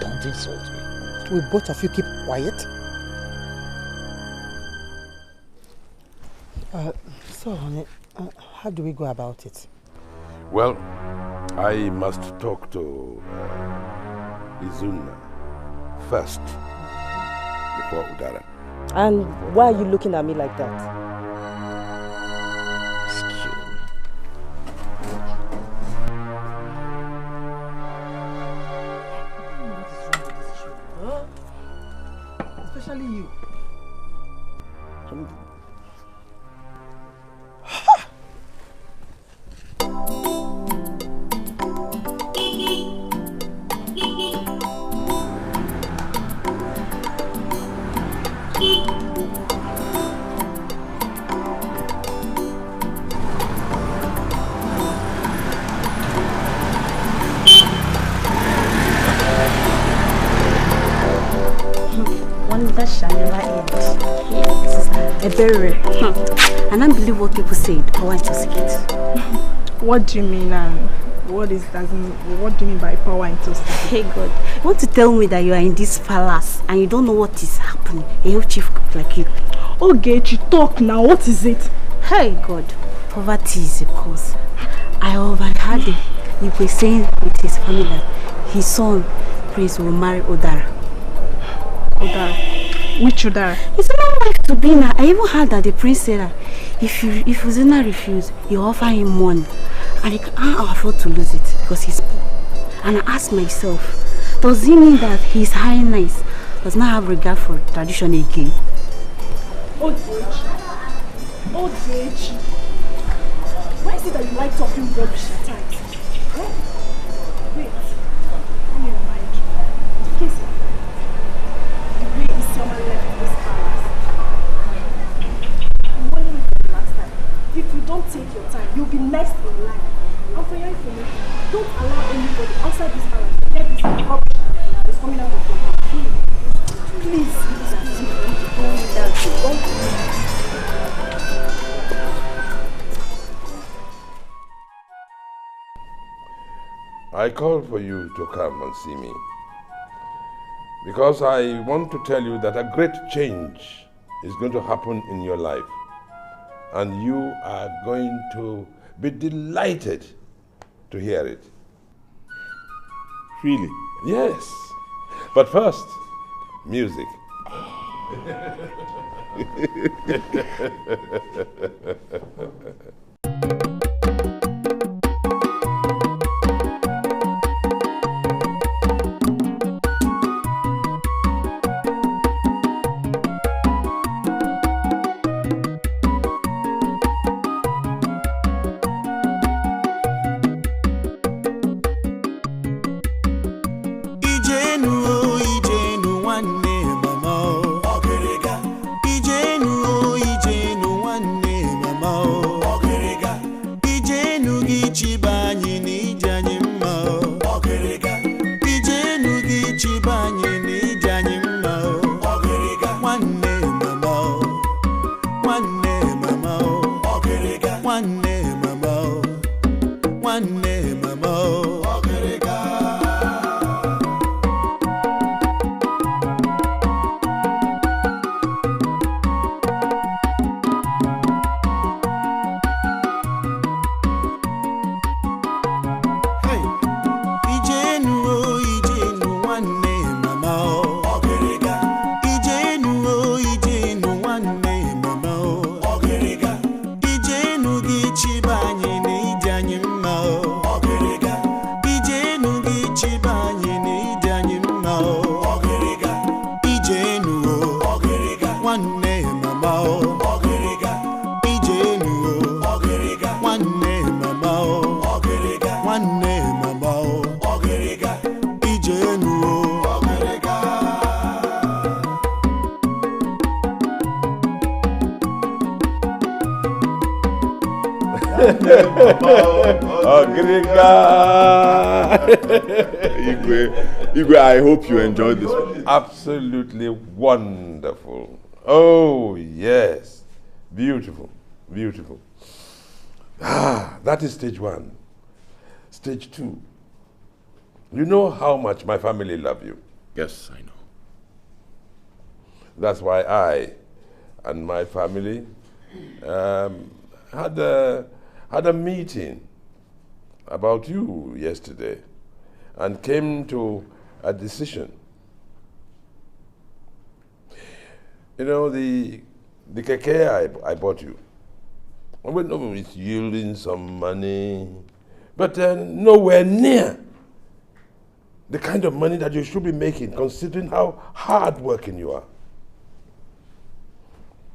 Don't insult me. Will both of you keep quiet? So, honey, how do we go about it? Well, I must talk to Izunna first before Udara. And why are you looking at me like that? Especially you. That shall never end. Yes. Very and I believe what people say, power intoxicate. What do you mean, and what do you mean by power intoxicate? Hey God, you want to tell me that you are in this palace and you don't know what is happening? A whole chief like you. Okay, you talk now. What is it? Hey God, poverty is a cause. I overheard him. He was saying with his family that his son, Prince, will marry Udara. Udara? Which Udara? It's not like to be now. I even heard that the prince said that if Izunna refuse, you offer him money. And he can't afford to lose it because he's poor. And I asked myself, does he mean that his highness does not have regard for tradition again? Odechi. Why is it that you like talking rubbish at times? Huh? Wait. Let me remind you. In case the way Isioma left this palace, I'm warning you for the last time. If you don't take your time, you'll be next in line. And for your information, don't allow anybody outside this palace to get this rubbish that's coming out of your mouth. Please, don't. I called for you to come and see me because I want to tell you that a great change is going to happen in your life and you are going to be delighted to hear it. Really? Yes. But first, music. one name mama Ogeriga Ijenu Ogeriga one name mama Ogeriga one name mama Ogeriga Ijenu Ogeriga Ogeriga. Igwe, I hope you enjoyed this one. Absolutely wonderful. Oh, yes. Beautiful. Beautiful. That is stage 1. Stage 2. You know how much my family love you. Yes, I know. That's why I and my family had a meeting about you yesterday and came to a decision. You know, the KEKE I bought you, I went over with yielding some money, but nowhere near the kind of money that you should be making, considering how hardworking you are.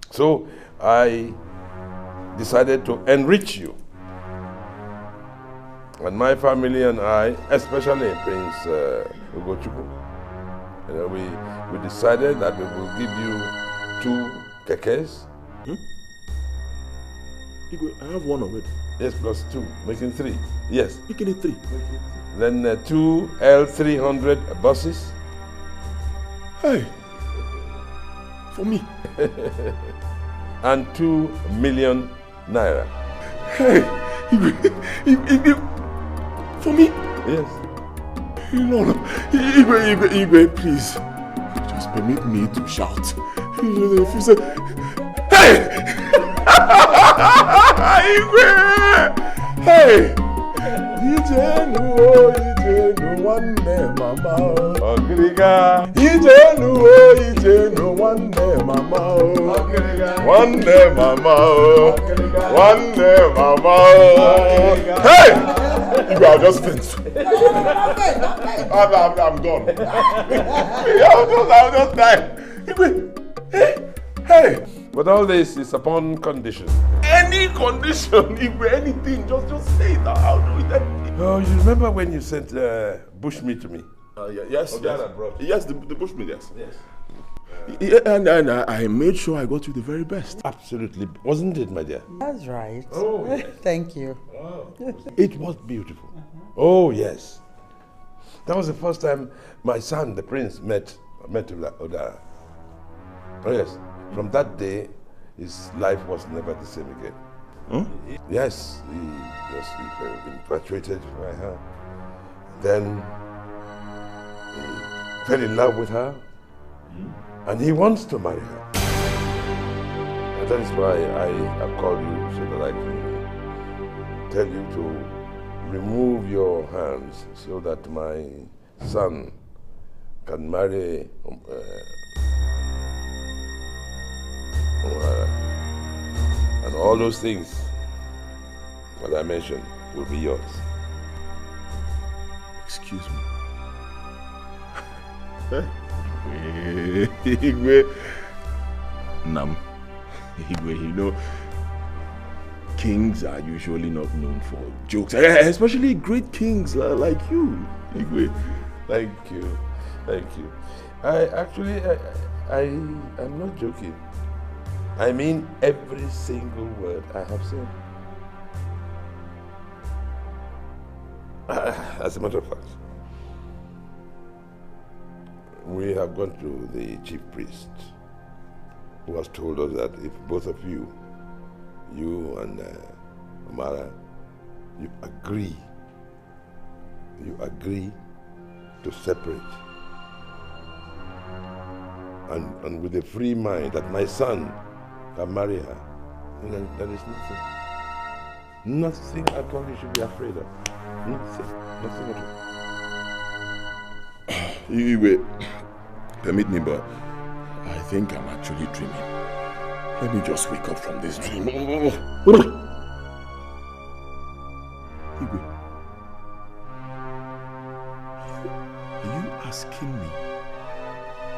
So I decided to enrich you. And my family and I, especially Prince Ugochukwu, you know, we decided that we will give you 2 KEKEs. I have 1 already. Yes, plus 2, making 3. Yes. Making it 3. Then 2 L300 buses. Hey, for me. And 2 million naira. Hey, for me? Yes. No, Igwe, please. Just permit me to shout. If you say, hey! Igwe! Hey! Ijenu, one name, mama. Ogeriga. Ijenu, one name, mama. Ogeriga. One name, mama. One name, mama. Hey! You are just finished. I'm done. I'll just die. Hey! But all this is upon condition. Any condition, anything, just say it. I'll do it. Oh, you remember when you sent bushmeat to me? Yes. Udara brought. Yes, the bushmeat, yes. Yes. And I made sure I got you the very best. Absolutely. Wasn't it, my dear? That's right. Oh, yes. Thank you. Oh. It was beautiful. Oh, yes. That was the first time my son, the prince, met Udara. Oh, yes. From that day, his life was never the same again. Huh? Yes, he felt infatuated by her. Then he fell in love with her, and he wants to marry her. And that is why I have called you, so that I can tell you to remove your hands so that my son can marry and all those things that I mentioned will be yours. Excuse me. Igwe. Nam. Igwe, you know, kings are usually not known for jokes, especially great kings like you, Igwe. Thank you. Thank you. I'm not joking. I mean every single word I have said. As a matter of fact, we have gone to the chief priest, who has told us that if both of you and Amara, you agree to separate, and with a free mind that my son can marry her, then there is nothing at all you should be afraid of. Nothing at all. Wait, permit me, but I think I'm actually dreaming. Let me just wake up from this dream. Igwe, are you asking me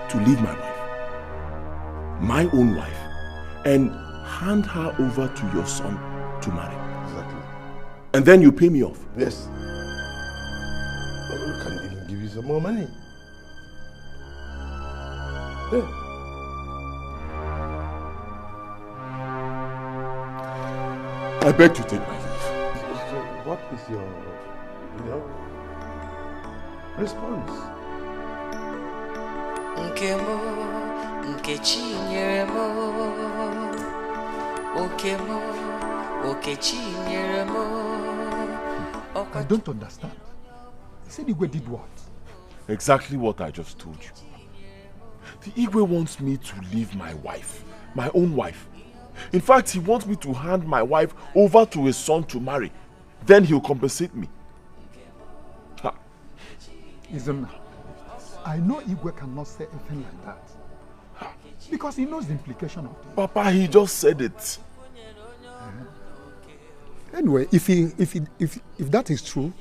to leave my wife? My my own wife and hand her over to your son to marry. Exactly. And then you pay me off. Yes. But we can even give you some more money. Yeah. I beg to take my leave. So what is your, response? Nkemo, Nkechi nyeremo, Okemo, Okechi nyeremo. I don't understand. He said Igwe did what? Exactly what I just told you. The Igwe wants me to leave my wife, my own wife. In fact, he wants me to hand my wife over to his son to marry. Then he'll compensate me. Ha. Izunna, I know Igwe cannot say anything like that. Because he knows the implication of it. Papa, he just said it. Anyway, if that is true,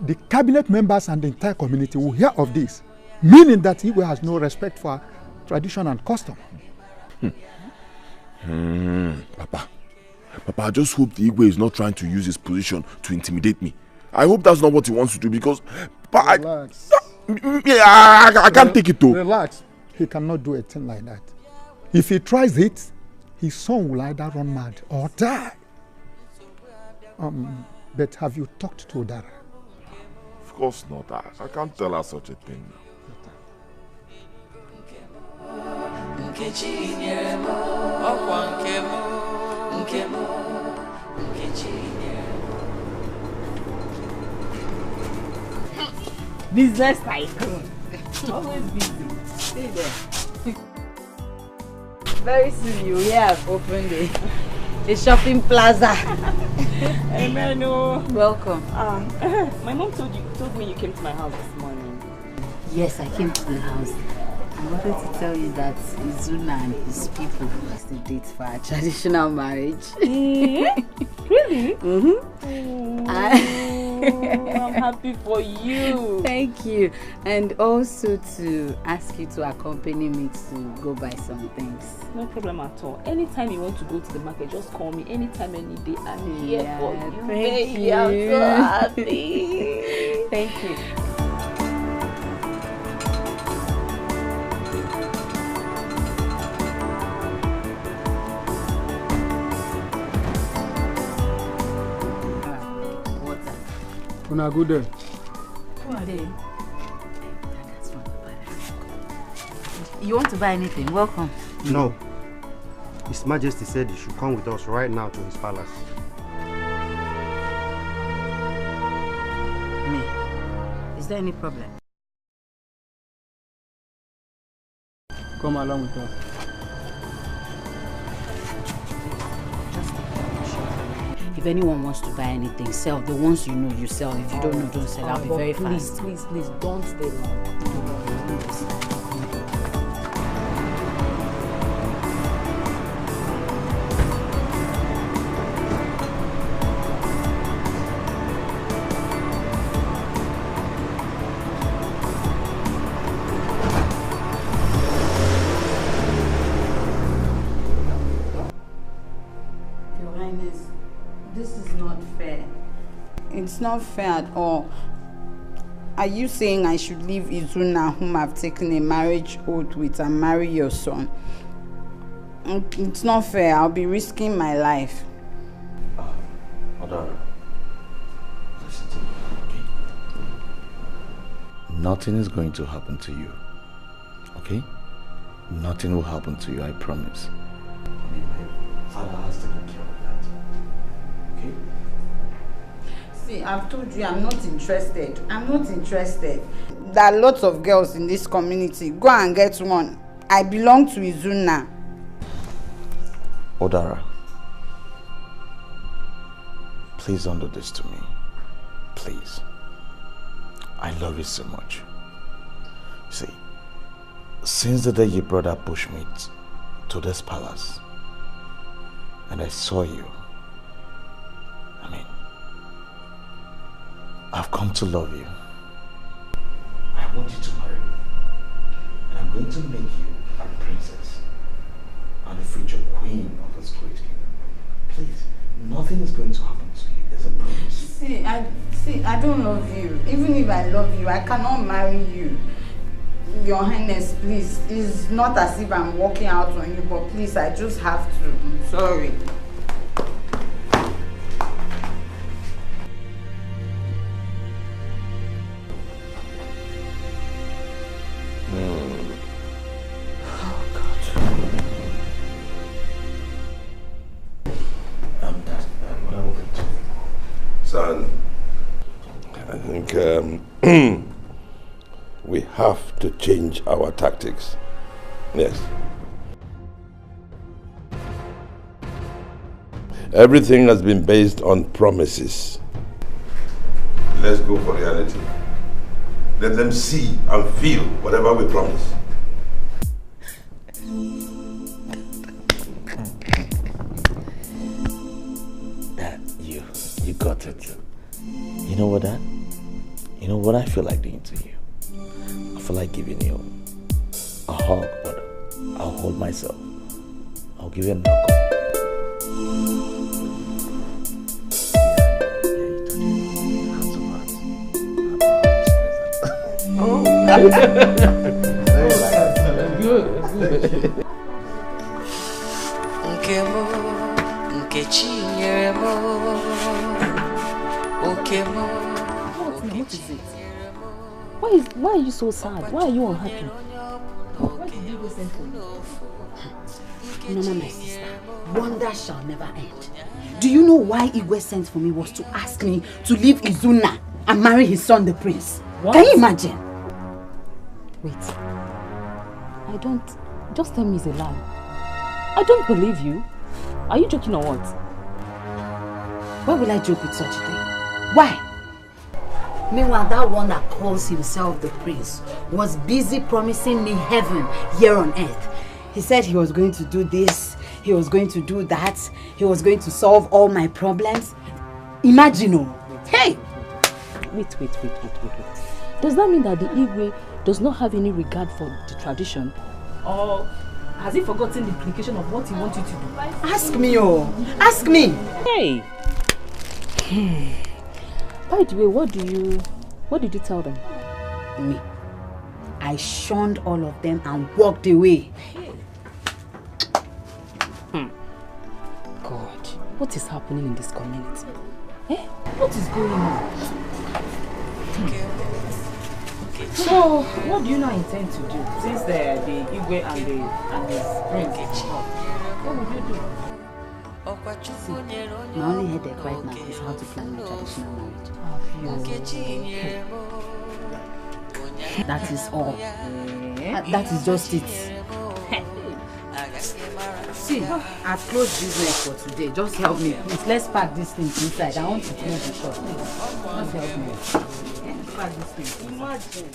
the cabinet members and the entire community will hear of this, meaning that Igwe has no respect for tradition and custom. Papa, I just hope the Igwe is not trying to use his position to intimidate me. I hope that's not what he wants to do because Relax. I can't take it though. Relax. He cannot do a thing like that. If he tries it, his son will either run mad or die. But have you talked to Udara? Of course not. I can't tell her such a thing. Nkechi nyeremo, okwa nkemo, Nkechi nyeremo. Business tycoon. Always busy. Stay there. Very soon you hear I've opened a shopping plaza. Amen. Welcome. My mom told me you came to my house this morning. Yes, I came to the house. I wanted to tell you that Izunna and his people has to date for a traditional marriage. Really? I'm happy for you. Thank you. And also to ask you to accompany me to go buy some things. No problem at all. Anytime you want to go to the market, just call me. Anytime, any day. I'm here for you. Thank you. I'm so happy. Thank you. Una good day. Who are they? You want to buy anything? Welcome. No. His Majesty said you should come with us right now to his palace. Me? Is there any problem? Come along with us. If anyone wants to buy anything, sell. The ones you know, you sell. If you don't know, don't sell. I'll be very fast. Please, don't stay long. It's not fair at all. Are you saying I should leave Izunna, whom I've taken a marriage oath with, and marry your son? It's not fair. I'll be risking my life. Udara, listen to me, okay? Nothing is going to happen to you, okay? Nothing will happen to you, I promise. I mean, my father has taken care of that, okay? See, I've told you I'm not interested. I'm not interested. There are lots of girls in this community. Go and get one. I belong to Izunna. Udara, please don't do this to me. Please. I love you so much. See, since the day you brought that bushmeat to this palace, and I saw you, I mean, I've come to love you. I want you to marry me. And I'm going to make you a princess. and the future queen of this great kingdom. Please, nothing is going to happen to you. There's a promise. See, I don't love you. Even if I love you, I cannot marry you. Your Highness, please. It's not as if I'm walking out on you, but please, I just have to. I'm sorry. Son, I think we have to change our tactics. Yes. Everything has been based on promises. Let's go for reality. Let them see and feel whatever we promise. You got it. You know what, Dad? You know what I feel like doing to you? I feel like giving you a hug, but I'll hold myself. I'll give you a knuckle. What is it? Why are you so sad? Why are you unhappy? Why did you go send for me? Nana, my sister, wonder shall never end. Do you know why Igwe sent for me was to ask me to leave Izunna and marry his son, the prince? What? Can you imagine? Wait. I don't... Just tell me it's a lie. I don't believe you. Are you joking or what? Why will I joke with such a thing? Why? Meanwhile, that one that calls himself the prince was busy promising me heaven here on earth. He said he was going to do this, he was going to do that, he was going to solve all my problems. Imagine, oh. Hey! Wait. Does that mean that the Igwe does not have any regard for the tradition? Or has he forgotten the implication of what he wants you to do? Ask me, oh. Ask me. Hey! By the way, what did you tell them? Me. I shunned all of them and walked away. God, what is happening in this community? Eh? What is going on? So, what do you now intend to do since the Igwe and his prince? What would you do? See, my only headache right now is how to plan my traditional marriage. That is all. That is just it. See, I've closed business for today. Just help me, please. Let's pack these things inside. I want to close the shop, please. Just help me. Let's pack these things. Imagine.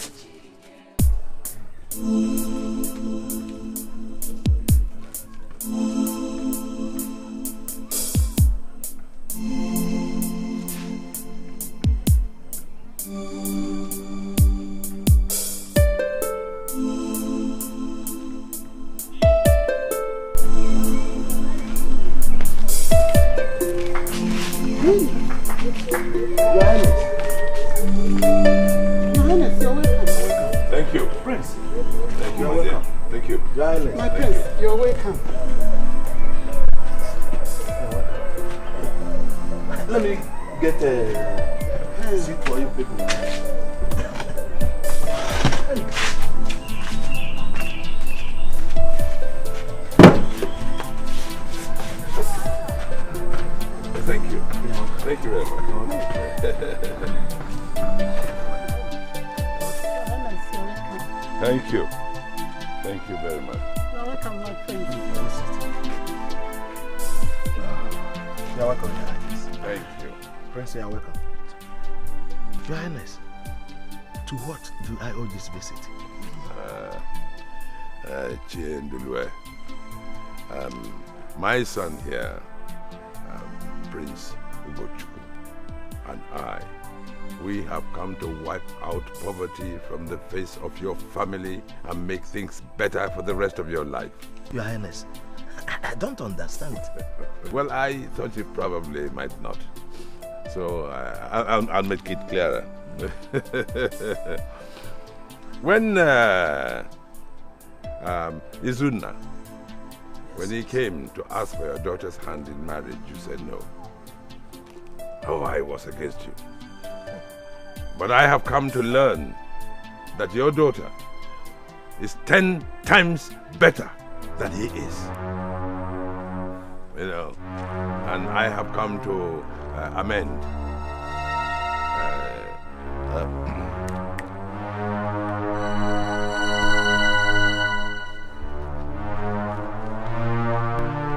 Thank you. Prince. Thank you, my dear. Thank you. My prince, you're welcome. Let me get a seat for you people. Thank you. Thank you very much. Thank you. Thank you very much. You're welcome, my friend. You're welcome, Your Highness. Thank you. Prince, you're welcome. Your Highness, to what do I owe this visit? My son here, Prince Ugochukwu, and I, we have come to wipe out poverty from the face of your family and make things better for the rest of your life. Your Highness, I don't understand. Well, I thought you probably might not. So I'll make it clearer. When Izunna, when he came to ask for your daughter's hand in marriage, you said no. Oh, I was against you. But I have come to learn that your daughter is 10 times better than he is. You know, and I have come to amend.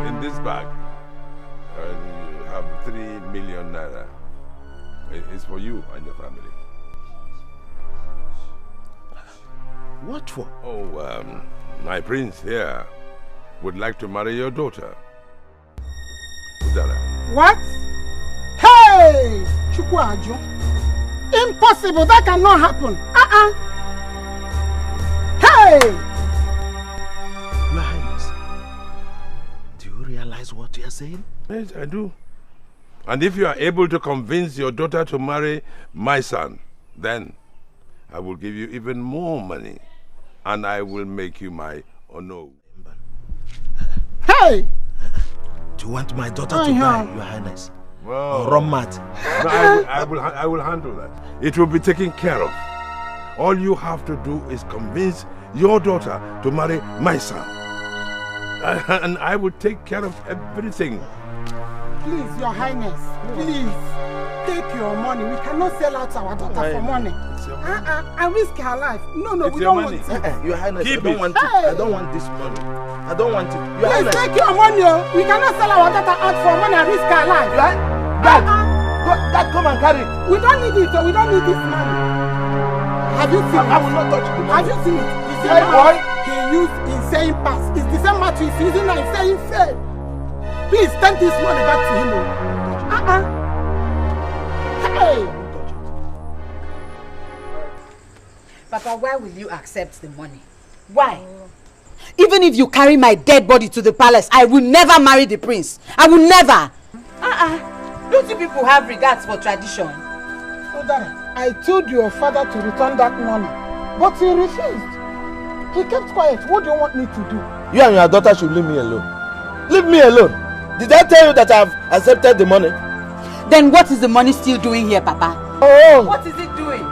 In this bag, you have 3 million naira. It's for you and your family. What for? Oh, my prince here would like to marry your daughter, Udara. What? Hey! Chukwuajo. Impossible, that cannot happen. Hey! Your Highness, do you realize what you are saying? Yes, I do. And if you are able to convince your daughter to marry my son, then I will give you even more money. And I will make you my honor. Hey! Do you want my daughter to die, Your Highness? Well, or run mad? No, I will handle that. It will be taken care of. All you have to do is convince your daughter to marry my son. And I will take care of everything. Please, Your Highness, please, take your money. We cannot sell out our daughter for money. And risk her life. No, we don't want it. Your Highness, Keep I don't want it. I don't want this money. I don't want it. Your Please Highness, take your money. We cannot sell our daughter out for money and risk her life. Dad, come and carry it. We don't need it, so we don't need this money. Have you seen it? I will not touch the money. Have you seen it? The same boy he used in saying pass. It's the same matter he's using now in saying fail. Please send this money back to him. Hey! Papa, why will you accept the money? Why? Even if you carry my dead body to the palace, I will never marry the prince. I will never. Don't you people have regards for tradition? Udara, I told your father to return that money, but he refused. He kept quiet. What do you want me to do? You and your daughter should leave me alone. Leave me alone. Did I tell you that I have accepted the money? Then what is the money still doing here, Papa? Oh! What is it doing?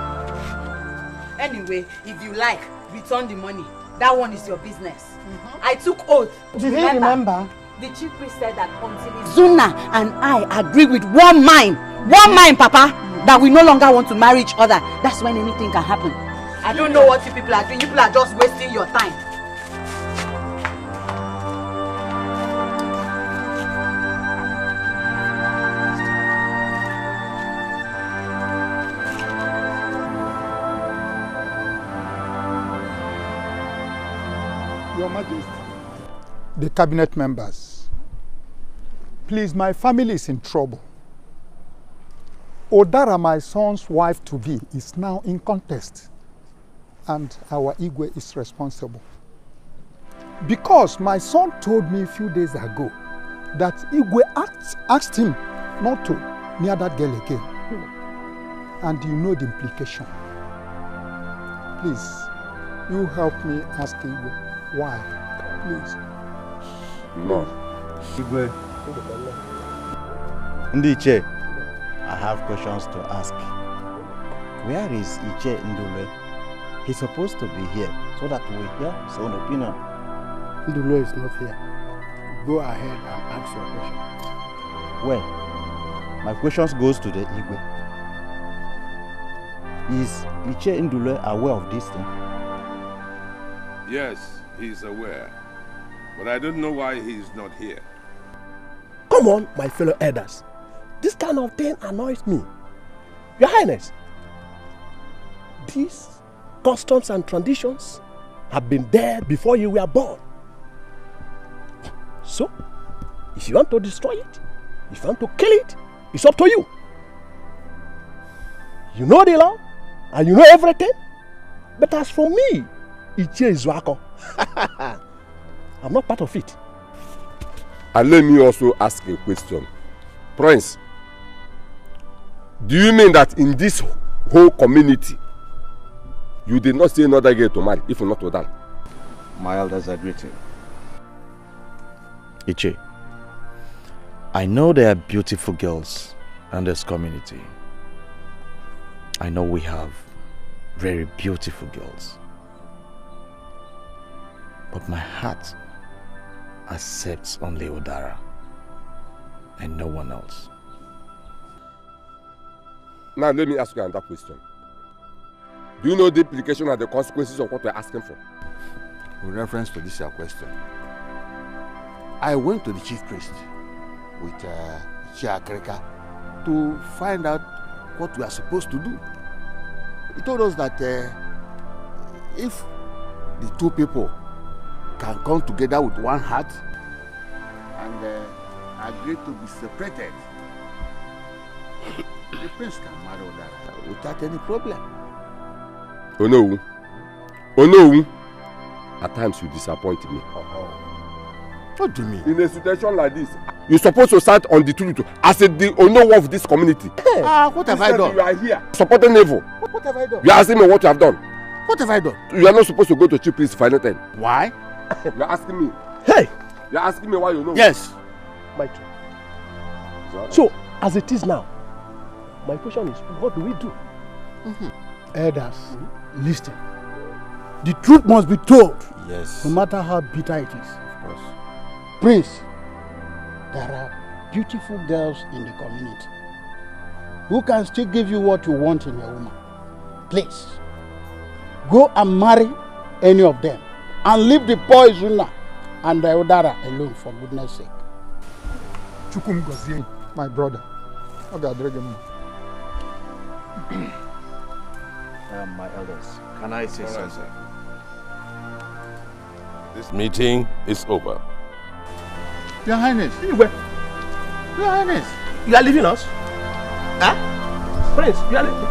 Anyway, if you like, return the money. That one is your business. I took oath. Did he remember? The chief priest said that until Izunna and I agree with one mind, Papa, that we no longer want to marry each other, that's when anything can happen. I don't know what you people are doing. You people are just wasting your time. Your Majesty, the cabinet members, please, my family is in trouble. Udara, my son's wife-to-be, is now in contest, and our Igwe is responsible. Because my son told me a few days ago that Igwe asked him not to near that girl again. And you know the implication. Please, you help me ask Igwe. Why? Please. No. Igwe. Ndiche, I have questions to ask. Where is Iche Ndule? He's supposed to be here so that we hear his own opinion. Ndule is not here. Go ahead and ask your question. Well, my questions goes to the Igwe. Is Iche Ndule aware of this thing? Yes, he's aware. But I don't know why he's not here. Come on, my fellow elders. This kind of thing annoys me. Your Highness, these customs and traditions have been there before you were born. So, if you want to destroy it, if you want to kill it, it's up to you. You know the law, and you know everything. But as for me, Ichie Izwako, I'm not part of it. And let me also ask a question. Prince, do you mean that in this whole community, you did not see another girl to marry, if not Udara? My elders agree to. Iche, I know there are beautiful girls in this community. I know we have very beautiful girls. But my heart accepts only Udara and no one else. Now let me ask you another question. Do you know the implication and the consequences of what we're asking for? With reference to this question, I went to the chief priest with KEKE to find out what we are supposed to do. He told us that if the two people can come together with one heart and agree to be separated, the prince can marry Udara without any problem. Oh no. Oh no. At times you disappoint me. What do you mean? In a situation like this, you're supposed to stand on the truth as the owner of this community. Hey. What have I done? You are here supporting evil. What have I done? You are asking me what you have done. What have I done? You are not supposed to go to chief priest for anything. Why? You are asking me. Hey! You are asking me why you know. Yes. My turn. So, as it is now, my question is, what do we do? Elders, listen. The truth must be told. Yes. No matter how bitter it is. Of course. Prince, there are beautiful girls in the community who can still give you what you want in a woman. Please, go and marry any of them and leave the poor Izunna and the Udara alone, for goodness sake. Chukum Gozie, my brother. My elders, can I say something? This meeting is over. Your Highness. Anyway. Your Highness. You are leaving us? Huh? Prince, you are leaving.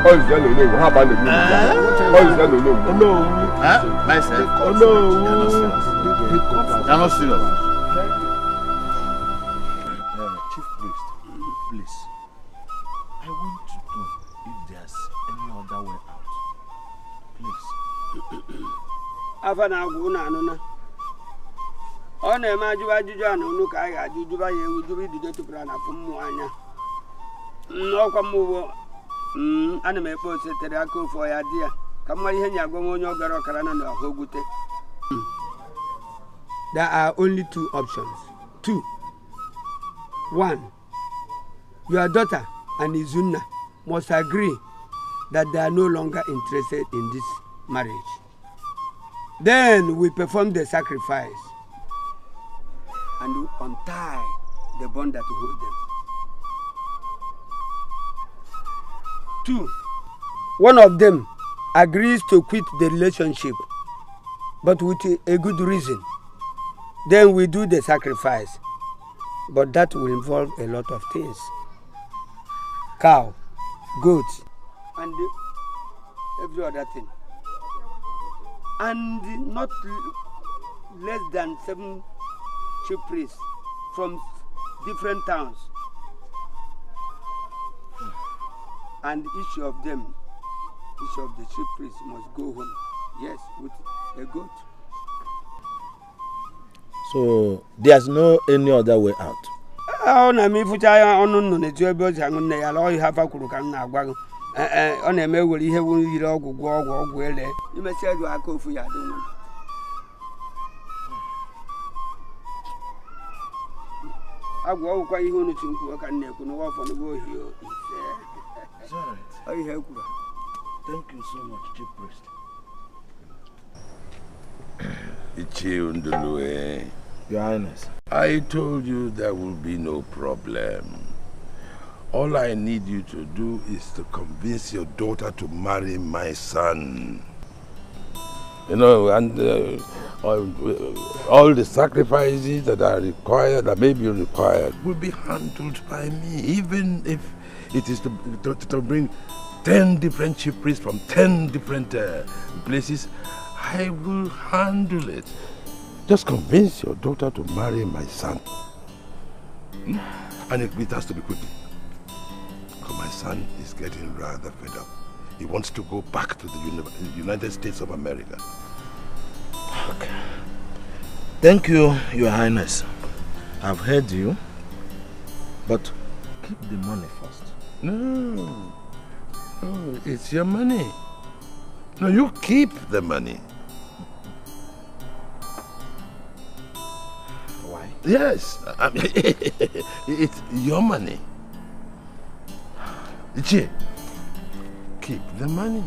Oh, is that no? How about the room? Oh, is that no? Oh, no. Huh? Myself? Oh, no. They are not serious. Chief Priest, please. I want to know if there's any other way out. Please. Afana aguna anuna. Ọ na-eme ajụjụ anụnụ ka a ga-ajụjụba ya ewu jụrụ idide tụpụrụ na afọ mmụọ anya. Ọkwa mmụọ ana m ekpe osetere aka ofe ya dị ya ka mmara ihe nya agwa onye ọ gara ọkara na ahụ ogwute. There are only two options. Two. One, your daughter and Izunna must agree that they are no longer interested in this marriage. Then we perform the sacrifice and untie the bond that holds them. Two, one of them agrees to quit the relationship, but with a good reason. Then we do the sacrifice, but that will involve a lot of things. Cow, goat, and every other thing. And not less than 7 chief priests from different towns. And each of the chief priests must go home, yes, with a goat. So there's no any other way out. Na mi fucha onu nno na tu ebe o jangu nne ya lo ha fa kwuru ka nna agwa go ọ na-eme were ihe wu yiri ọgwụ ele imesi edu aka ofu ya do nwa agwa ọgwụkwa ihe unu chinkwu ka nna ekwu n'ụwa ọfọ n'ugbo ohi o It's all right. ọ ihe kwuru. Thank you so much, Chief Priest. Your Highness, I told you there will be no problem. All I need you to do is to convince your daughter to marry my son. You know, and all the sacrifices that are required, that may be required, will be handled by me, even if it is to bring 10 different chief priests from 10 different places. I will handle it. Just convince your daughter to marry my son. And it has to be quickly. Because my son is getting rather fed up. He wants to go back to the United States of America. Okay. Thank you, Your Highness. I've heard you. But keep the money first. No. No, it's your money. No, you keep the money. Why? Yes. I mean, it's your money. Ichie, keep the money.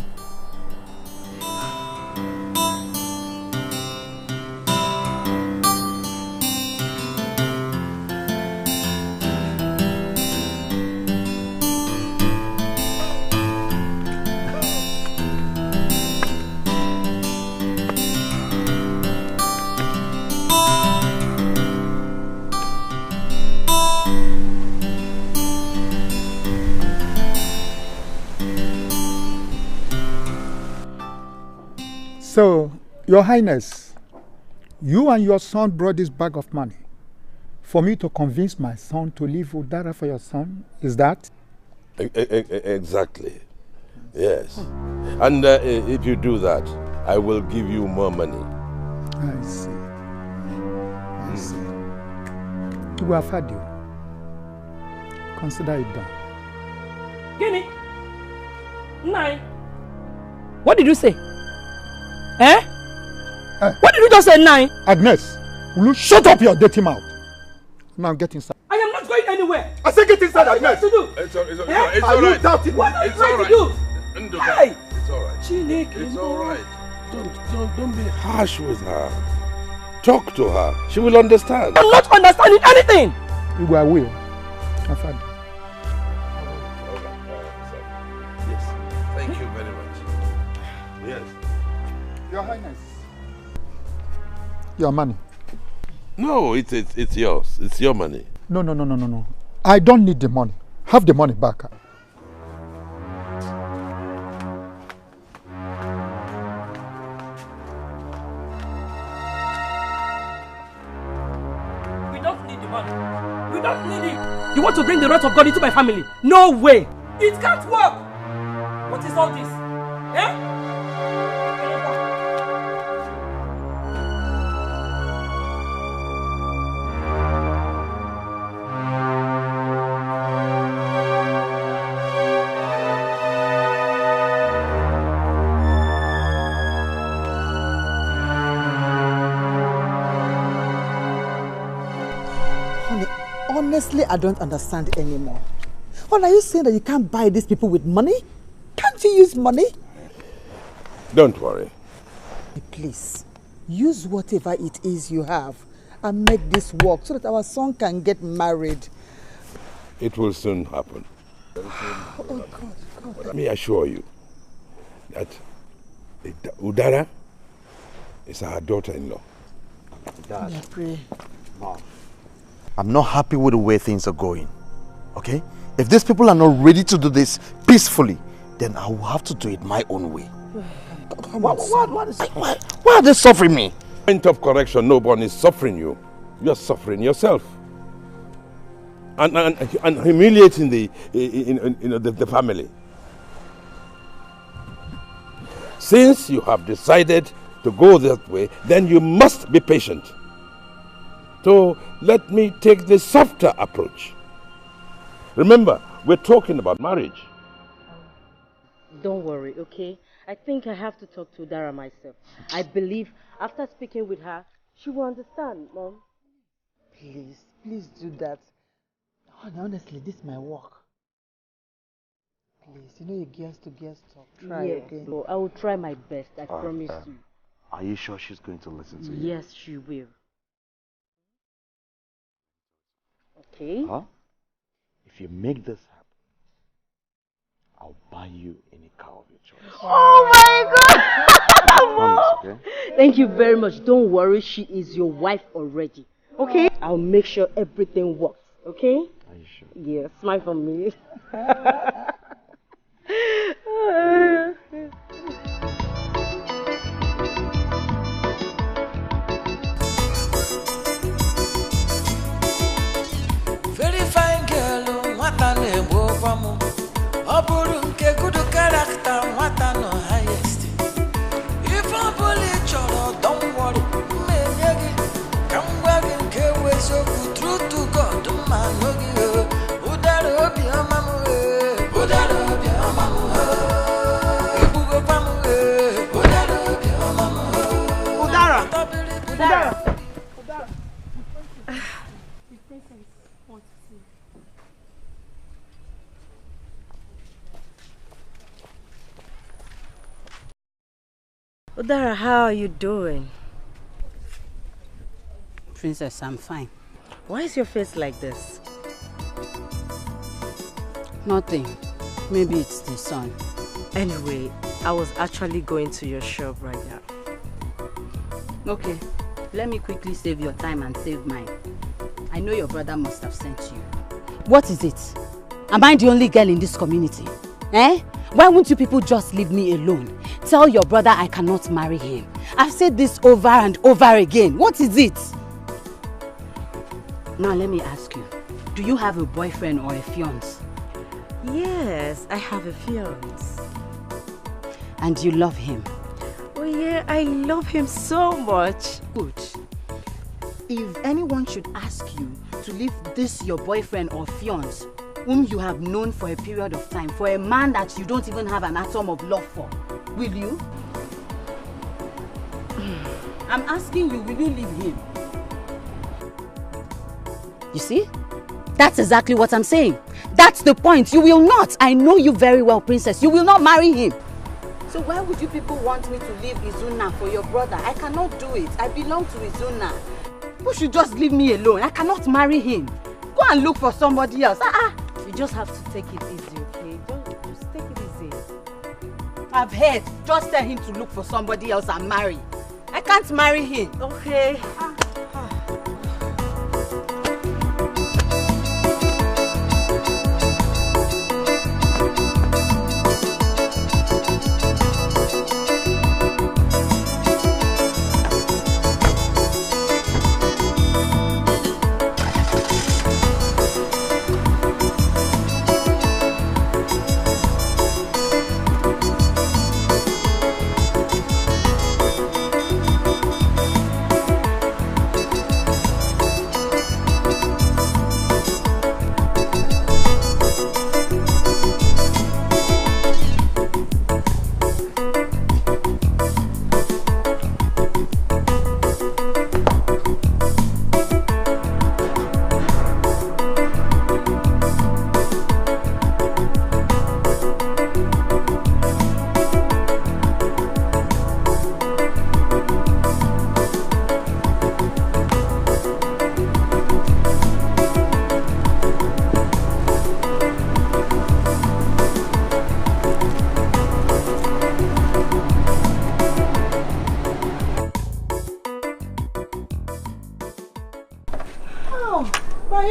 So, Your Highness, you and your son brought this bag of money for me to convince my son to leave Udara for your son, is that? Exactly. Yes. And if you do that, I will give you more money. I see. I see. You have had you. Consider it done. Guinea? Nine. What did you say? Eh? What did you just say, Nine? Agnes, will you shut up your dirty mouth? Now get inside. I am not going anywhere. I say get inside, What Agnes. are you trying to do? It's all right. Are you doubting me? What are you It's trying all to right. do? Hey! It's all right. Chineke, It's no. all right. Don't be harsh with her. Talk to her. She will understand. I'm not understanding anything. You will. I've had. Yes. Thank you very much. Yes. Your Highness. Your money. No, it's yours. It's your money. No. I don't need the money. Have the money back. We don't need the money. We don't need it. You want to bring the wrath of God into my family? No way. It can't work. What is all this? Eh? Honestly, I don't understand anymore. What are you saying, that you can't buy these people with money? Can't you use money? Don't worry. Please, use whatever it is you have and make this work so that our son can get married. It will soon happen. Oh, God. Let me assure you that Udara is our daughter-in-law. I pray. Mom, I'm not happy with the way things are going. Okay? If these people are not ready to do this peacefully, then I will have to do it my own way. Why are they suffering me? Point of correction, no one is suffering you. You're suffering yourself. And humiliating the family. Since you have decided to go that way, then you must be patient. So let me take the softer approach. Remember, we're talking about marriage. Don't worry, okay? I think I have to talk to Udara myself. I believe after speaking with her, she will understand, Mom. Please do that. Honestly, this is my work. Please, you know, you girls to girls talk. Try, yes, okay? so I will try my best, I promise you. Are you sure she's going to listen to you? Yes, she will. Okay? Huh? If you make this happen, I'll buy you any car of your choice. Oh my God! I promise, okay? Thank you very much. Don't worry, she is your wife already. Okay? I'll make sure everything works. Okay? Are you sure? Yeah, smile for me. The princess wants to see. Udara, how are you doing? Princess, I'm fine. Why is your face like this? Nothing. Maybe it's the sun. Anyway, I was actually going to your shop right now. Okay, let me quickly save your time and save mine. I know your brother must have sent you. What is it? Am I the only girl in this community? Eh? Why won't you people just leave me alone? Tell your brother I cannot marry him. I've said this over and over again. What is it? Now let me ask you. Do you have a boyfriend or a fiance? Yes, I have a fiance. And you love him? Oh yeah, I love him so much. Good. If anyone should ask you to leave this your boyfriend or fiance, whom you have known for a period of time, for a man that you don't even have an atom of love for, will you? I'm asking you, will you leave him? You see? That's exactly what I'm saying. That's the point. You will not. I know you very well, princess. You will not marry him. So why would you people want me to leave Izunna for your brother? I cannot do it. I belong to Izunna. You should just leave me alone. I cannot marry him. Go and look for somebody else. You just have to take it easy, okay? Just take it easy. I've heard. Just tell him to look for somebody else and marry. I can't marry him. Okay.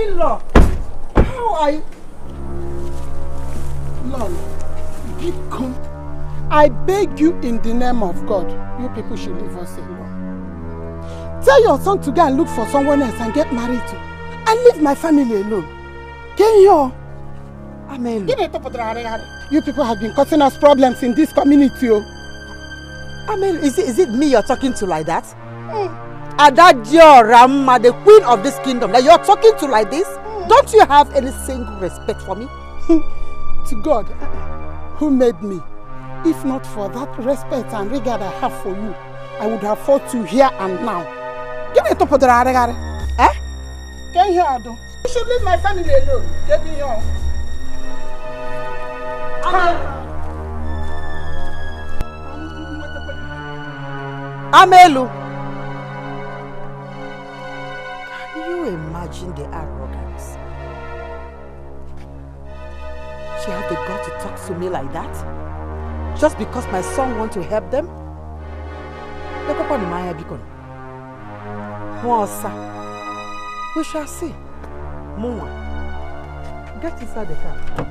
in-law. How are you? Lord, I beg you in the name of God, you people should leave us alone. Tell your son to go and look for someone else and get married to. And leave my family alone. Can you? Amen. You people have been causing us problems in this community. Amen. Is it me you're talking to like that? Adagio Ramma, the queen of this kingdom, that you're talking to like this? Don't you have any single respect for me? To God, who made me? If not for that respect and regard I have for you, I would have fought you here and now. Give me a top of the regard. Eh? Can you hear? You should leave my family alone. Get me here. Amelu. Can you imagine the arrogance? She had the guts to talk to me like that? Just because my son wants to help them? We shall see. Muma, get inside the car.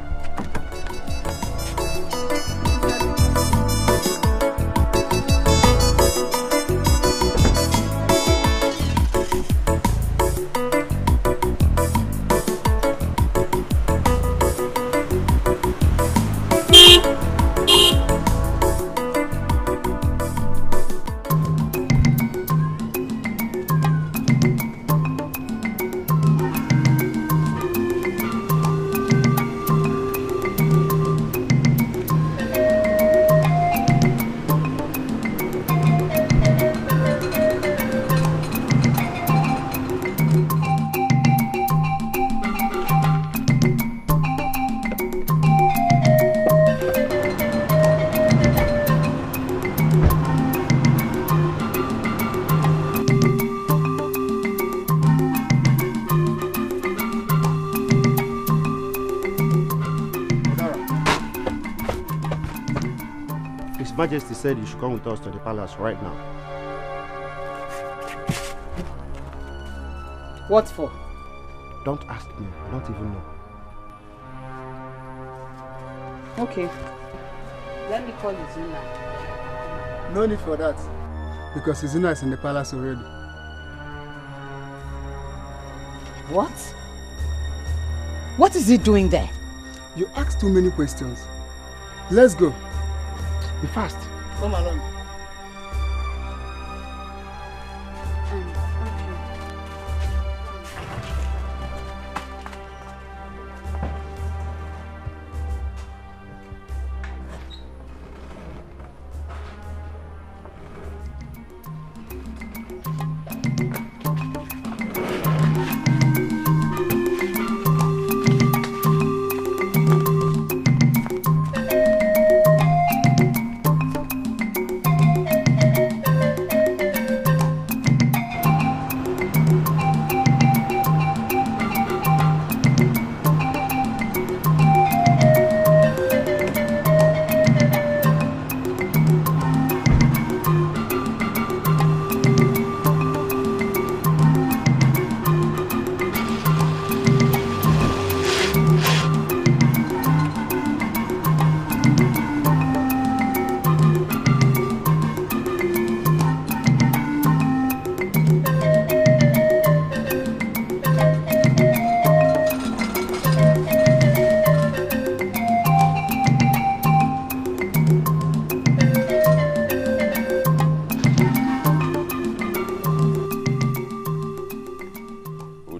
His Majesty said you should come with us to the palace right now. What for? Don't ask me. I don't even know. Okay. Let me call Izunna. No need for that. Because Izunna is in the palace already. What? What is he doing there? You ask too many questions. Let's go. Be fast. Come along.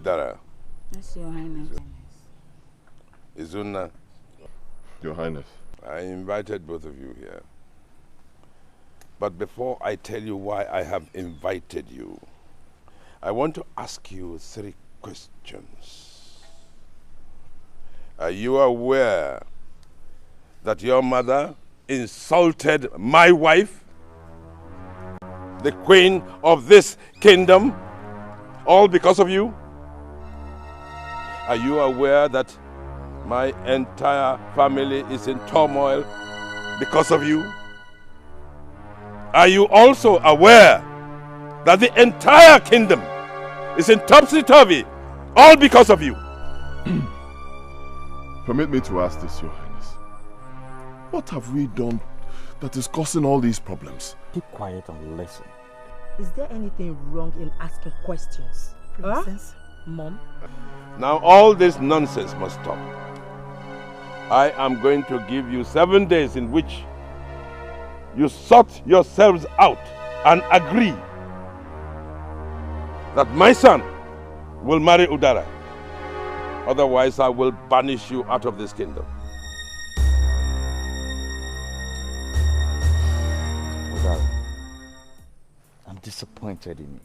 Udara. Yes, Your Highness. Izunna. Your Highness. I invited both of you here. But before I tell you why I have invited you, I want to ask you 3 questions. Are you aware that your mother insulted my wife, the queen of this kingdom, all because of you? Are you aware that my entire family is in turmoil because of you? Are you also aware that the entire kingdom is in topsy-turvy, all because of you? Permit me to ask this, Your Highness. What have we done that is causing all these problems? Keep quiet and listen. Is there anything wrong in asking questions? Princess? Mom? Now all this nonsense must stop. I am going to give you 7 days in which you sort yourselves out and agree that my son will marry Udara. Otherwise, I will banish you out of this kingdom. Udara, I'm disappointed in you.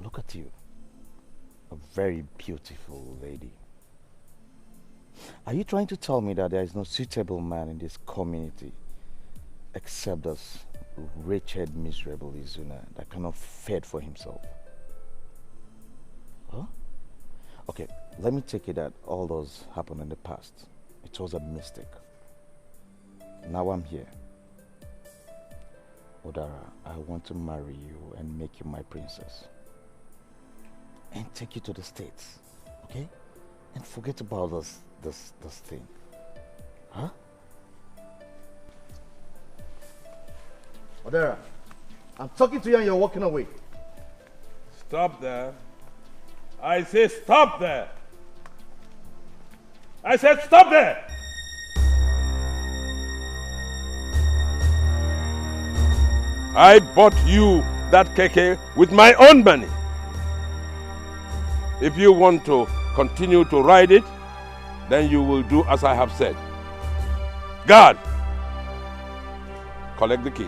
Look at you. A very beautiful lady. Are you trying to tell me that there is no suitable man in this community except this wretched, miserable Izunna that cannot fend for himself? Huh? Okay, let me take it that all those happened in the past. It was a mistake. Now I'm here. Udara, I want to marry you and make you my princess. And take you to the States, okay? And forget about this thing. Huh? Udara, I'm talking to you and you're walking away. Stop there. I say stop there. I said stop there. I bought you that KEKE with my own money. If you want to continue to ride it, then you will do as I have said. Guard, collect the keys.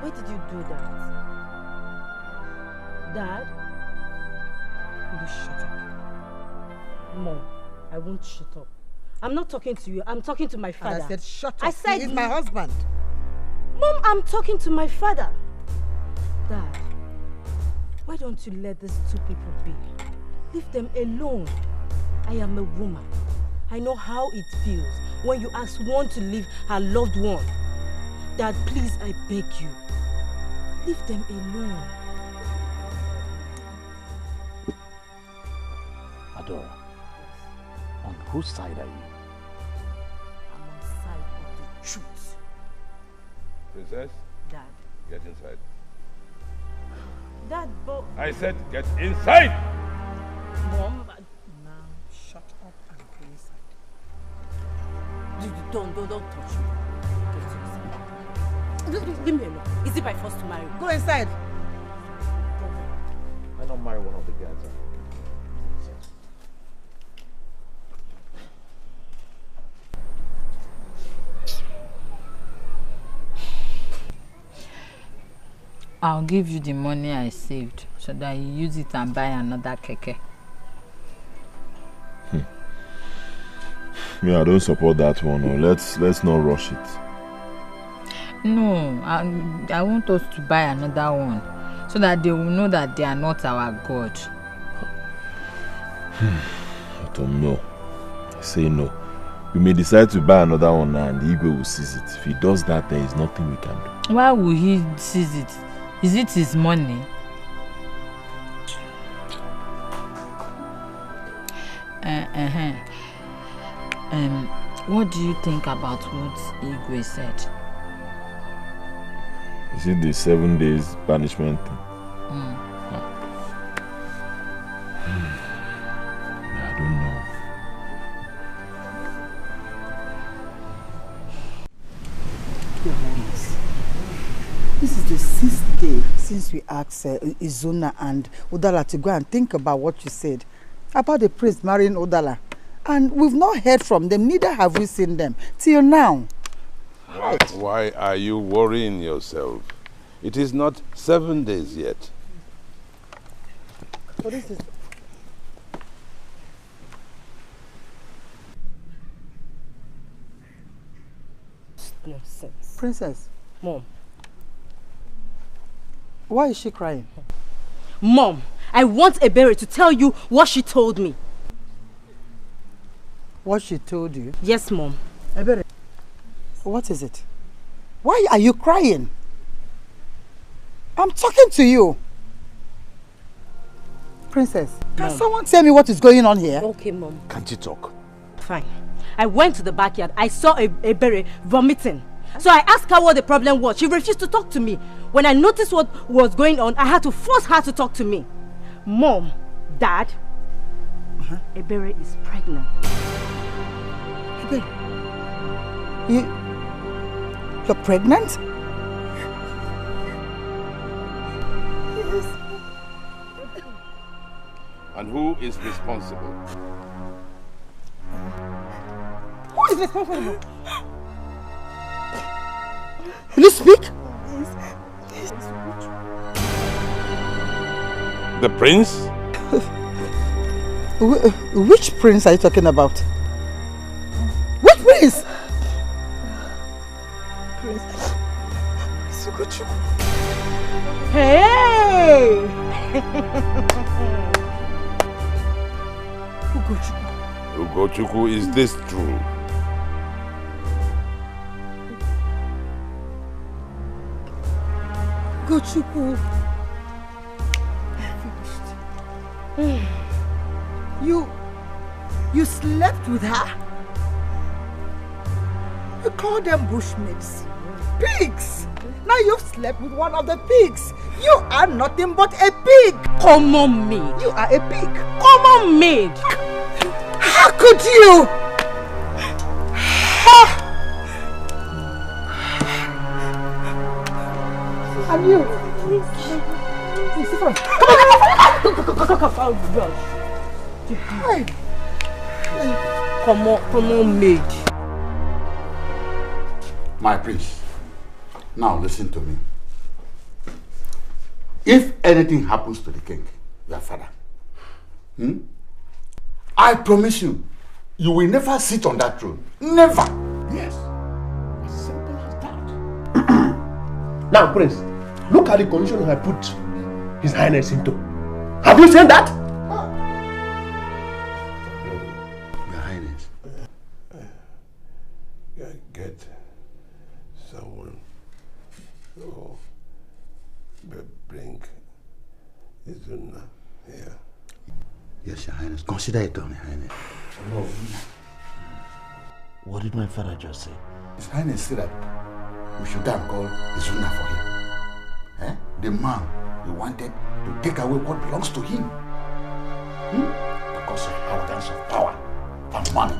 Why did you do that? Dad? Will you shut up? Mom, I won't shut up. I'm not talking to you. I'm talking to my father. And I said, shut up. I said, he is my husband. Mom, I'm talking to my father. Dad, why don't you let these two people be? Leave them alone. I am a woman. I know how it feels when you ask one to leave her loved one. Dad, please, I beg you. Leave them alone. Adora, on whose side are you? I'm on the side of the truth. Princess? Dad. Get inside. Dad, but... I said get inside! Mom, now shut up and go inside. Don't touch me. Leave me alone. Is it by force to marry? Go inside. Why not marry one of the guys? I'll give you the money I saved so that you use it and buy another KEKE. Yeah, I don't support that one. No. Let's not rush it. No, I want us to buy another one so that they will know that they are not our God. I don't know. I say no. We may decide to buy another one now and the Igwe will seize it. If he does that, there is nothing we can do. Why will he seize it? Is it his money? What do you think about what Igwe said? Is it the 7 days banishment thing? I don't know. This is the 6th day since we asked Izunna and Udara to go and think about what you said about the priest marrying Udara. And we've not heard from them, neither have we seen them till now. Why are you worrying yourself? It is not 7 days yet. What is this? Nonsense. Princess. Mom. Why is she crying? Mom, I want Ebere to tell you what she told me. What she told you? Yes, Mom. Ebere, what is it? Why are you crying? I'm talking to you. Princess, can someone tell me what is going on here? Okay, Mom. Can't you talk? Fine. I went to the backyard. I saw Ebere vomiting. So I asked her what the problem was. She refused to talk to me. When I noticed what was going on, I had to force her to talk to me. Mom, Dad, Ebere is pregnant. Ebere, you're pregnant? Yes. And who is responsible? Who is responsible? Will you speak? The prince? Which prince are you talking about? What prince? Prince. Hey! Ugochukwu, is this true? Ugochukwu. You slept with her? You call them bushmaids. Pigs! Now you've slept with one of the pigs. You are nothing but a pig. Common maid. You are a pig. Common maid. How could you? And you? Please, sit down. Come on, maid. My prince, now listen to me. If anything happens to the king, your father, I promise you You will never sit on that throne. Never. Yes. As simple as that. Now, Prince, look at the condition I put His Highness into. Have you seen that? Your Highness. Get someone who bring Izunna here. Yes, Your Highness. Consider it done, Your Highness. No. What did my father just say? His Highness said that we should go and call Izunna for him. Eh? The man he wanted to take away what belongs to him. Because of arrogance of power and money.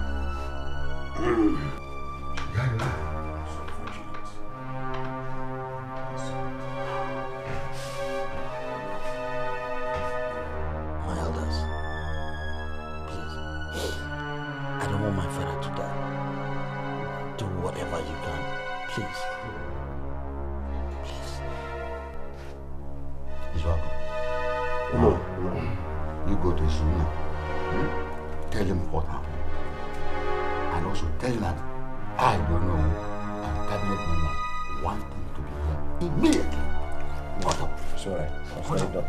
My elders, please. I don't want my father to die. Do whatever you can, please. Please. He's welcome. No. You go to Izunna. Tell him what happened. And also tell him that I don't know and cabinet members want him to be here immediately. What up? It's alright. I'll stand up.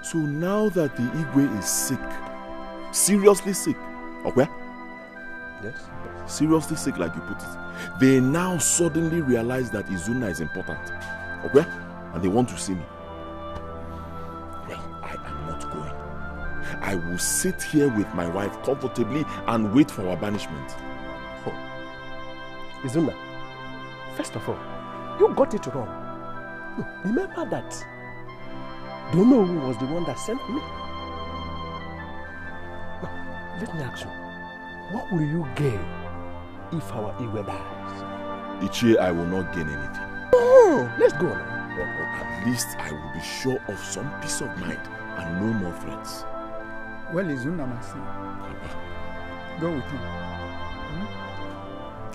So now that the Igwe is sick, seriously sick, okay? Yes. Seriously sick, like you put it, they now suddenly realize that Izunna is important, okay? And they want to see me. Well, I am not going. I will sit here with my wife comfortably and wait for our banishment. Oh. Izunna, first of all, you got it wrong. Remember that. Don't know who was the one that sent me. Now, let me ask you, what will you gain if our Igwe dies? Each year I will not gain anything. Oh, let's go now. At least I will be sure of some peace of mind and no more threats. Well, Izunna must go with him.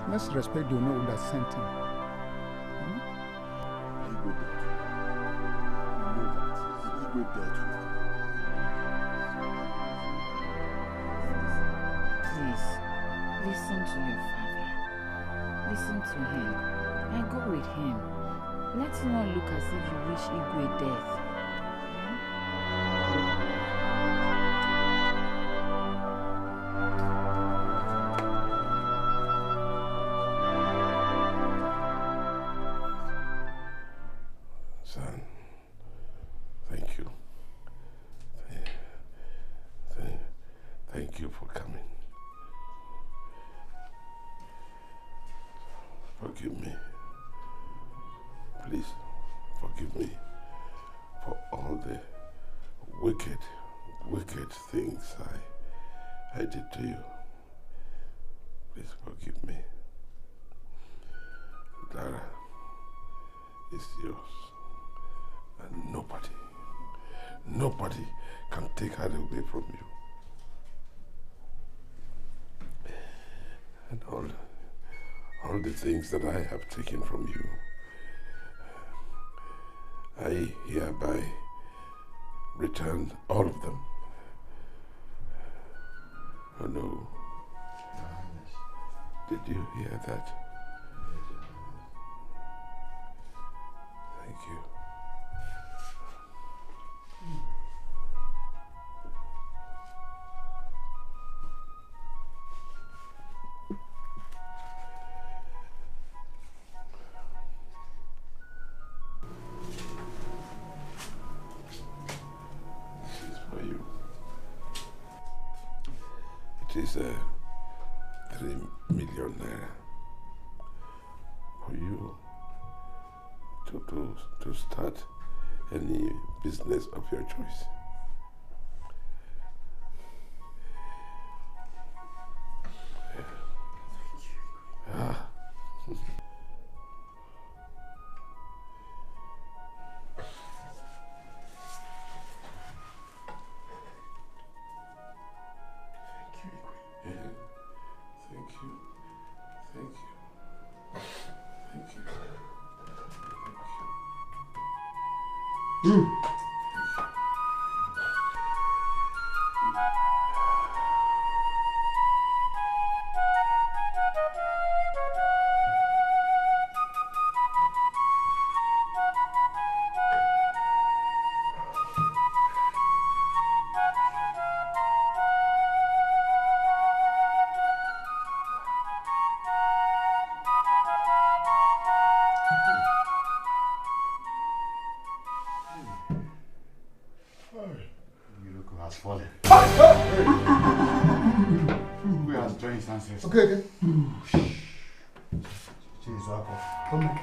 Let's respect the one that sent him. Please, listen to your father. Listen to him and go with him. Let it not look as if you wish Igwe death. Son, thank you. Thank you for coming. Forgive me. Please forgive me for all the wicked things I did to you. Please forgive me. Udara is yours. And nobody can take her away from you. And all the things that I have taken from you, I hereby return all of them. Oh no. Did you hear that? Thank you. It is 3 million naira for you to start any business of your choice. Ah. Okay. Come on.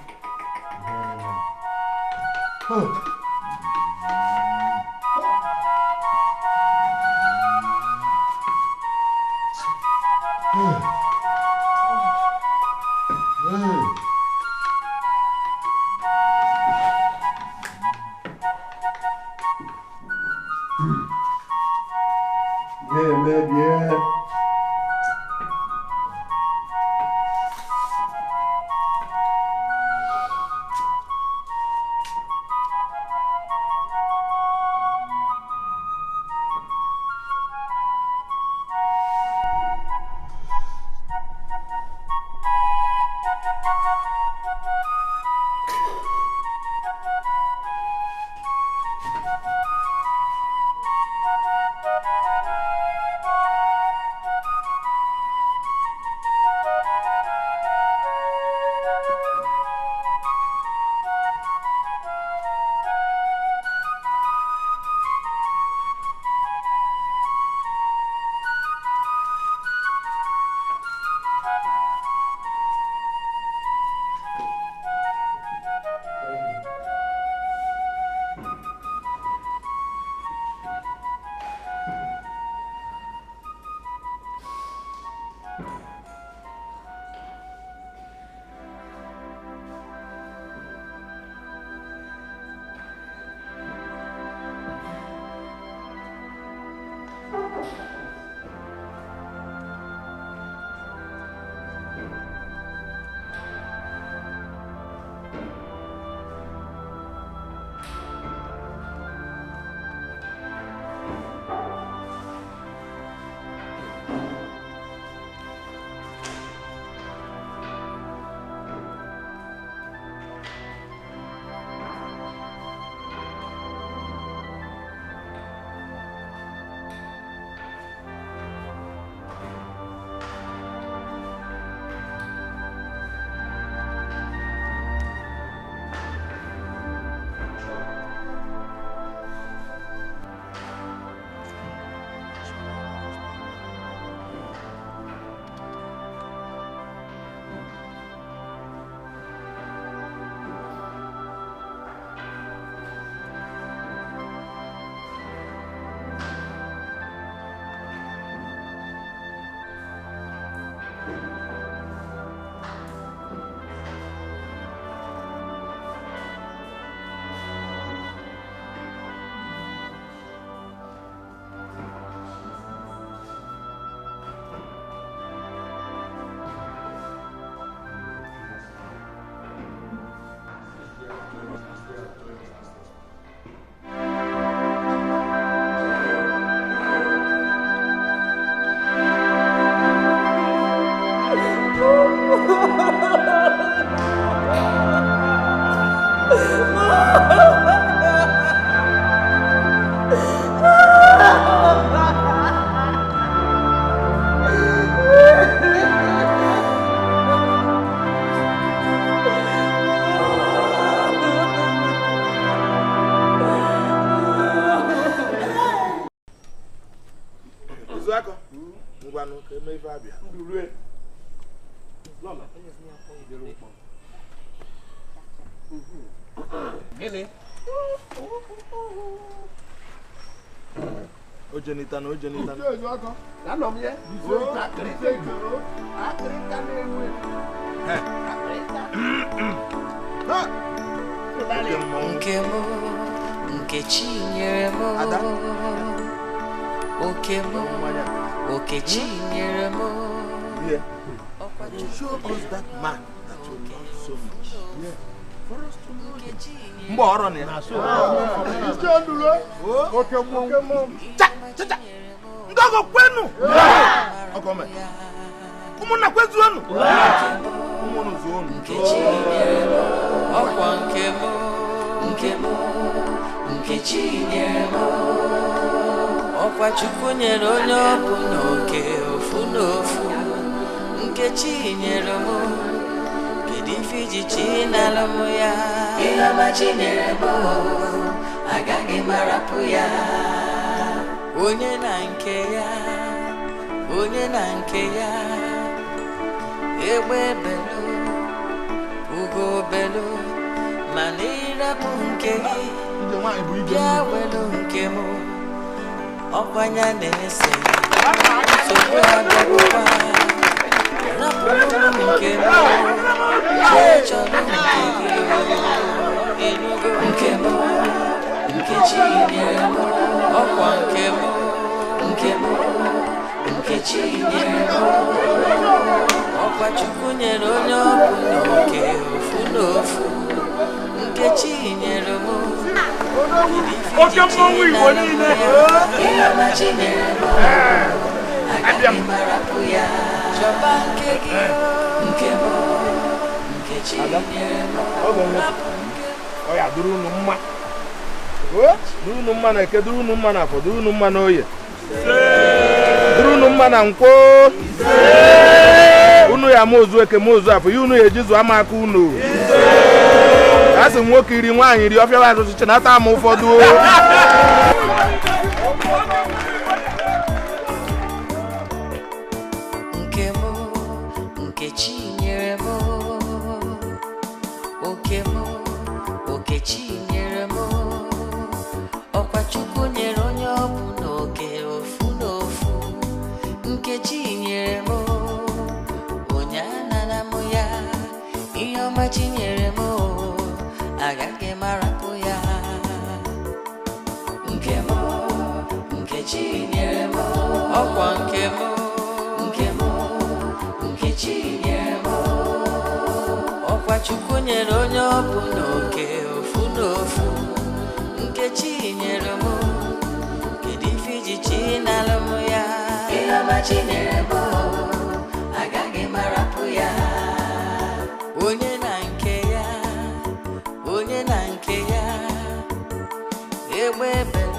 Show us that man that you love so much. Mbo ọrụ na ya. Okay, mom. Cha. Ngogo kwenu. Okome. Ụmụnna kwezuonu. Ụmụnụ zuonu. Ọkwa nke m Nkechi nyere m. Ọkwa Chukwu nyere onye ọ bụ n'oke ofu n'ofu. Nkechi nyere m. Kedu ife iji chi n'ala m ya? Ihe ọma chi nyere m, agaghị m arapụ ya. Onye na nke ya, onye na nke ya. Egbe belu, ugo belu, mana ịrapụ nke gị. Bịa welu nke m, ọkwanya na-ese. Nsogbu adọgbuwa, rapụrụ m nke m. Chọrọ nke gị, enugo nke m. Nkechi nyere m, ọkwa nke m. Nkechi nyere m. Ọkwa Chukwu nyere onye ọ bụ n'oke ofu n'ofu. Nkechi nyere m. Oke mmọnwụ Igbo niile. Ihe ọma chi nyere m, agaghị m arapụ ya. Chọba nke gị, nke m. Nkechi nyere m. Oya duru unu mma. Duru unu mma na Eke, duru unu mma na Afọ, duru unu mma na Oye. Duru unu mma na Nkwọ. Unu ya mozu Eke mozu Afọ, yi unu ya ejizu ama aka unu. Asị nwoke iri nwaanyị iri ọfịa wa ọchịchị na ata ama ụfọdụ. Nke m, Nkechi nyere m. Oke m, Okechi nyere m. Ọkwa Chukwu nyere onye ọ bụ n'oke ofu n'ofu. Nkechi nyere m. Onye anara m ya. Ihe ọma chi nyere m, agaghị m arapụ ya. Nke m, Nkechi nyere m. Ọkwa nke m. Nkechi nyere m. Ọkwa Chukwu nyere onye ọ bụ n'oke ofu n'ofu. Nkechi nyere m. Kedu ife iji chi n'ala m ya? Ihe ọma chi nyere m, agaghị m arapụ ya. Onye na nke ya, onye na nke ya. Egbe belu,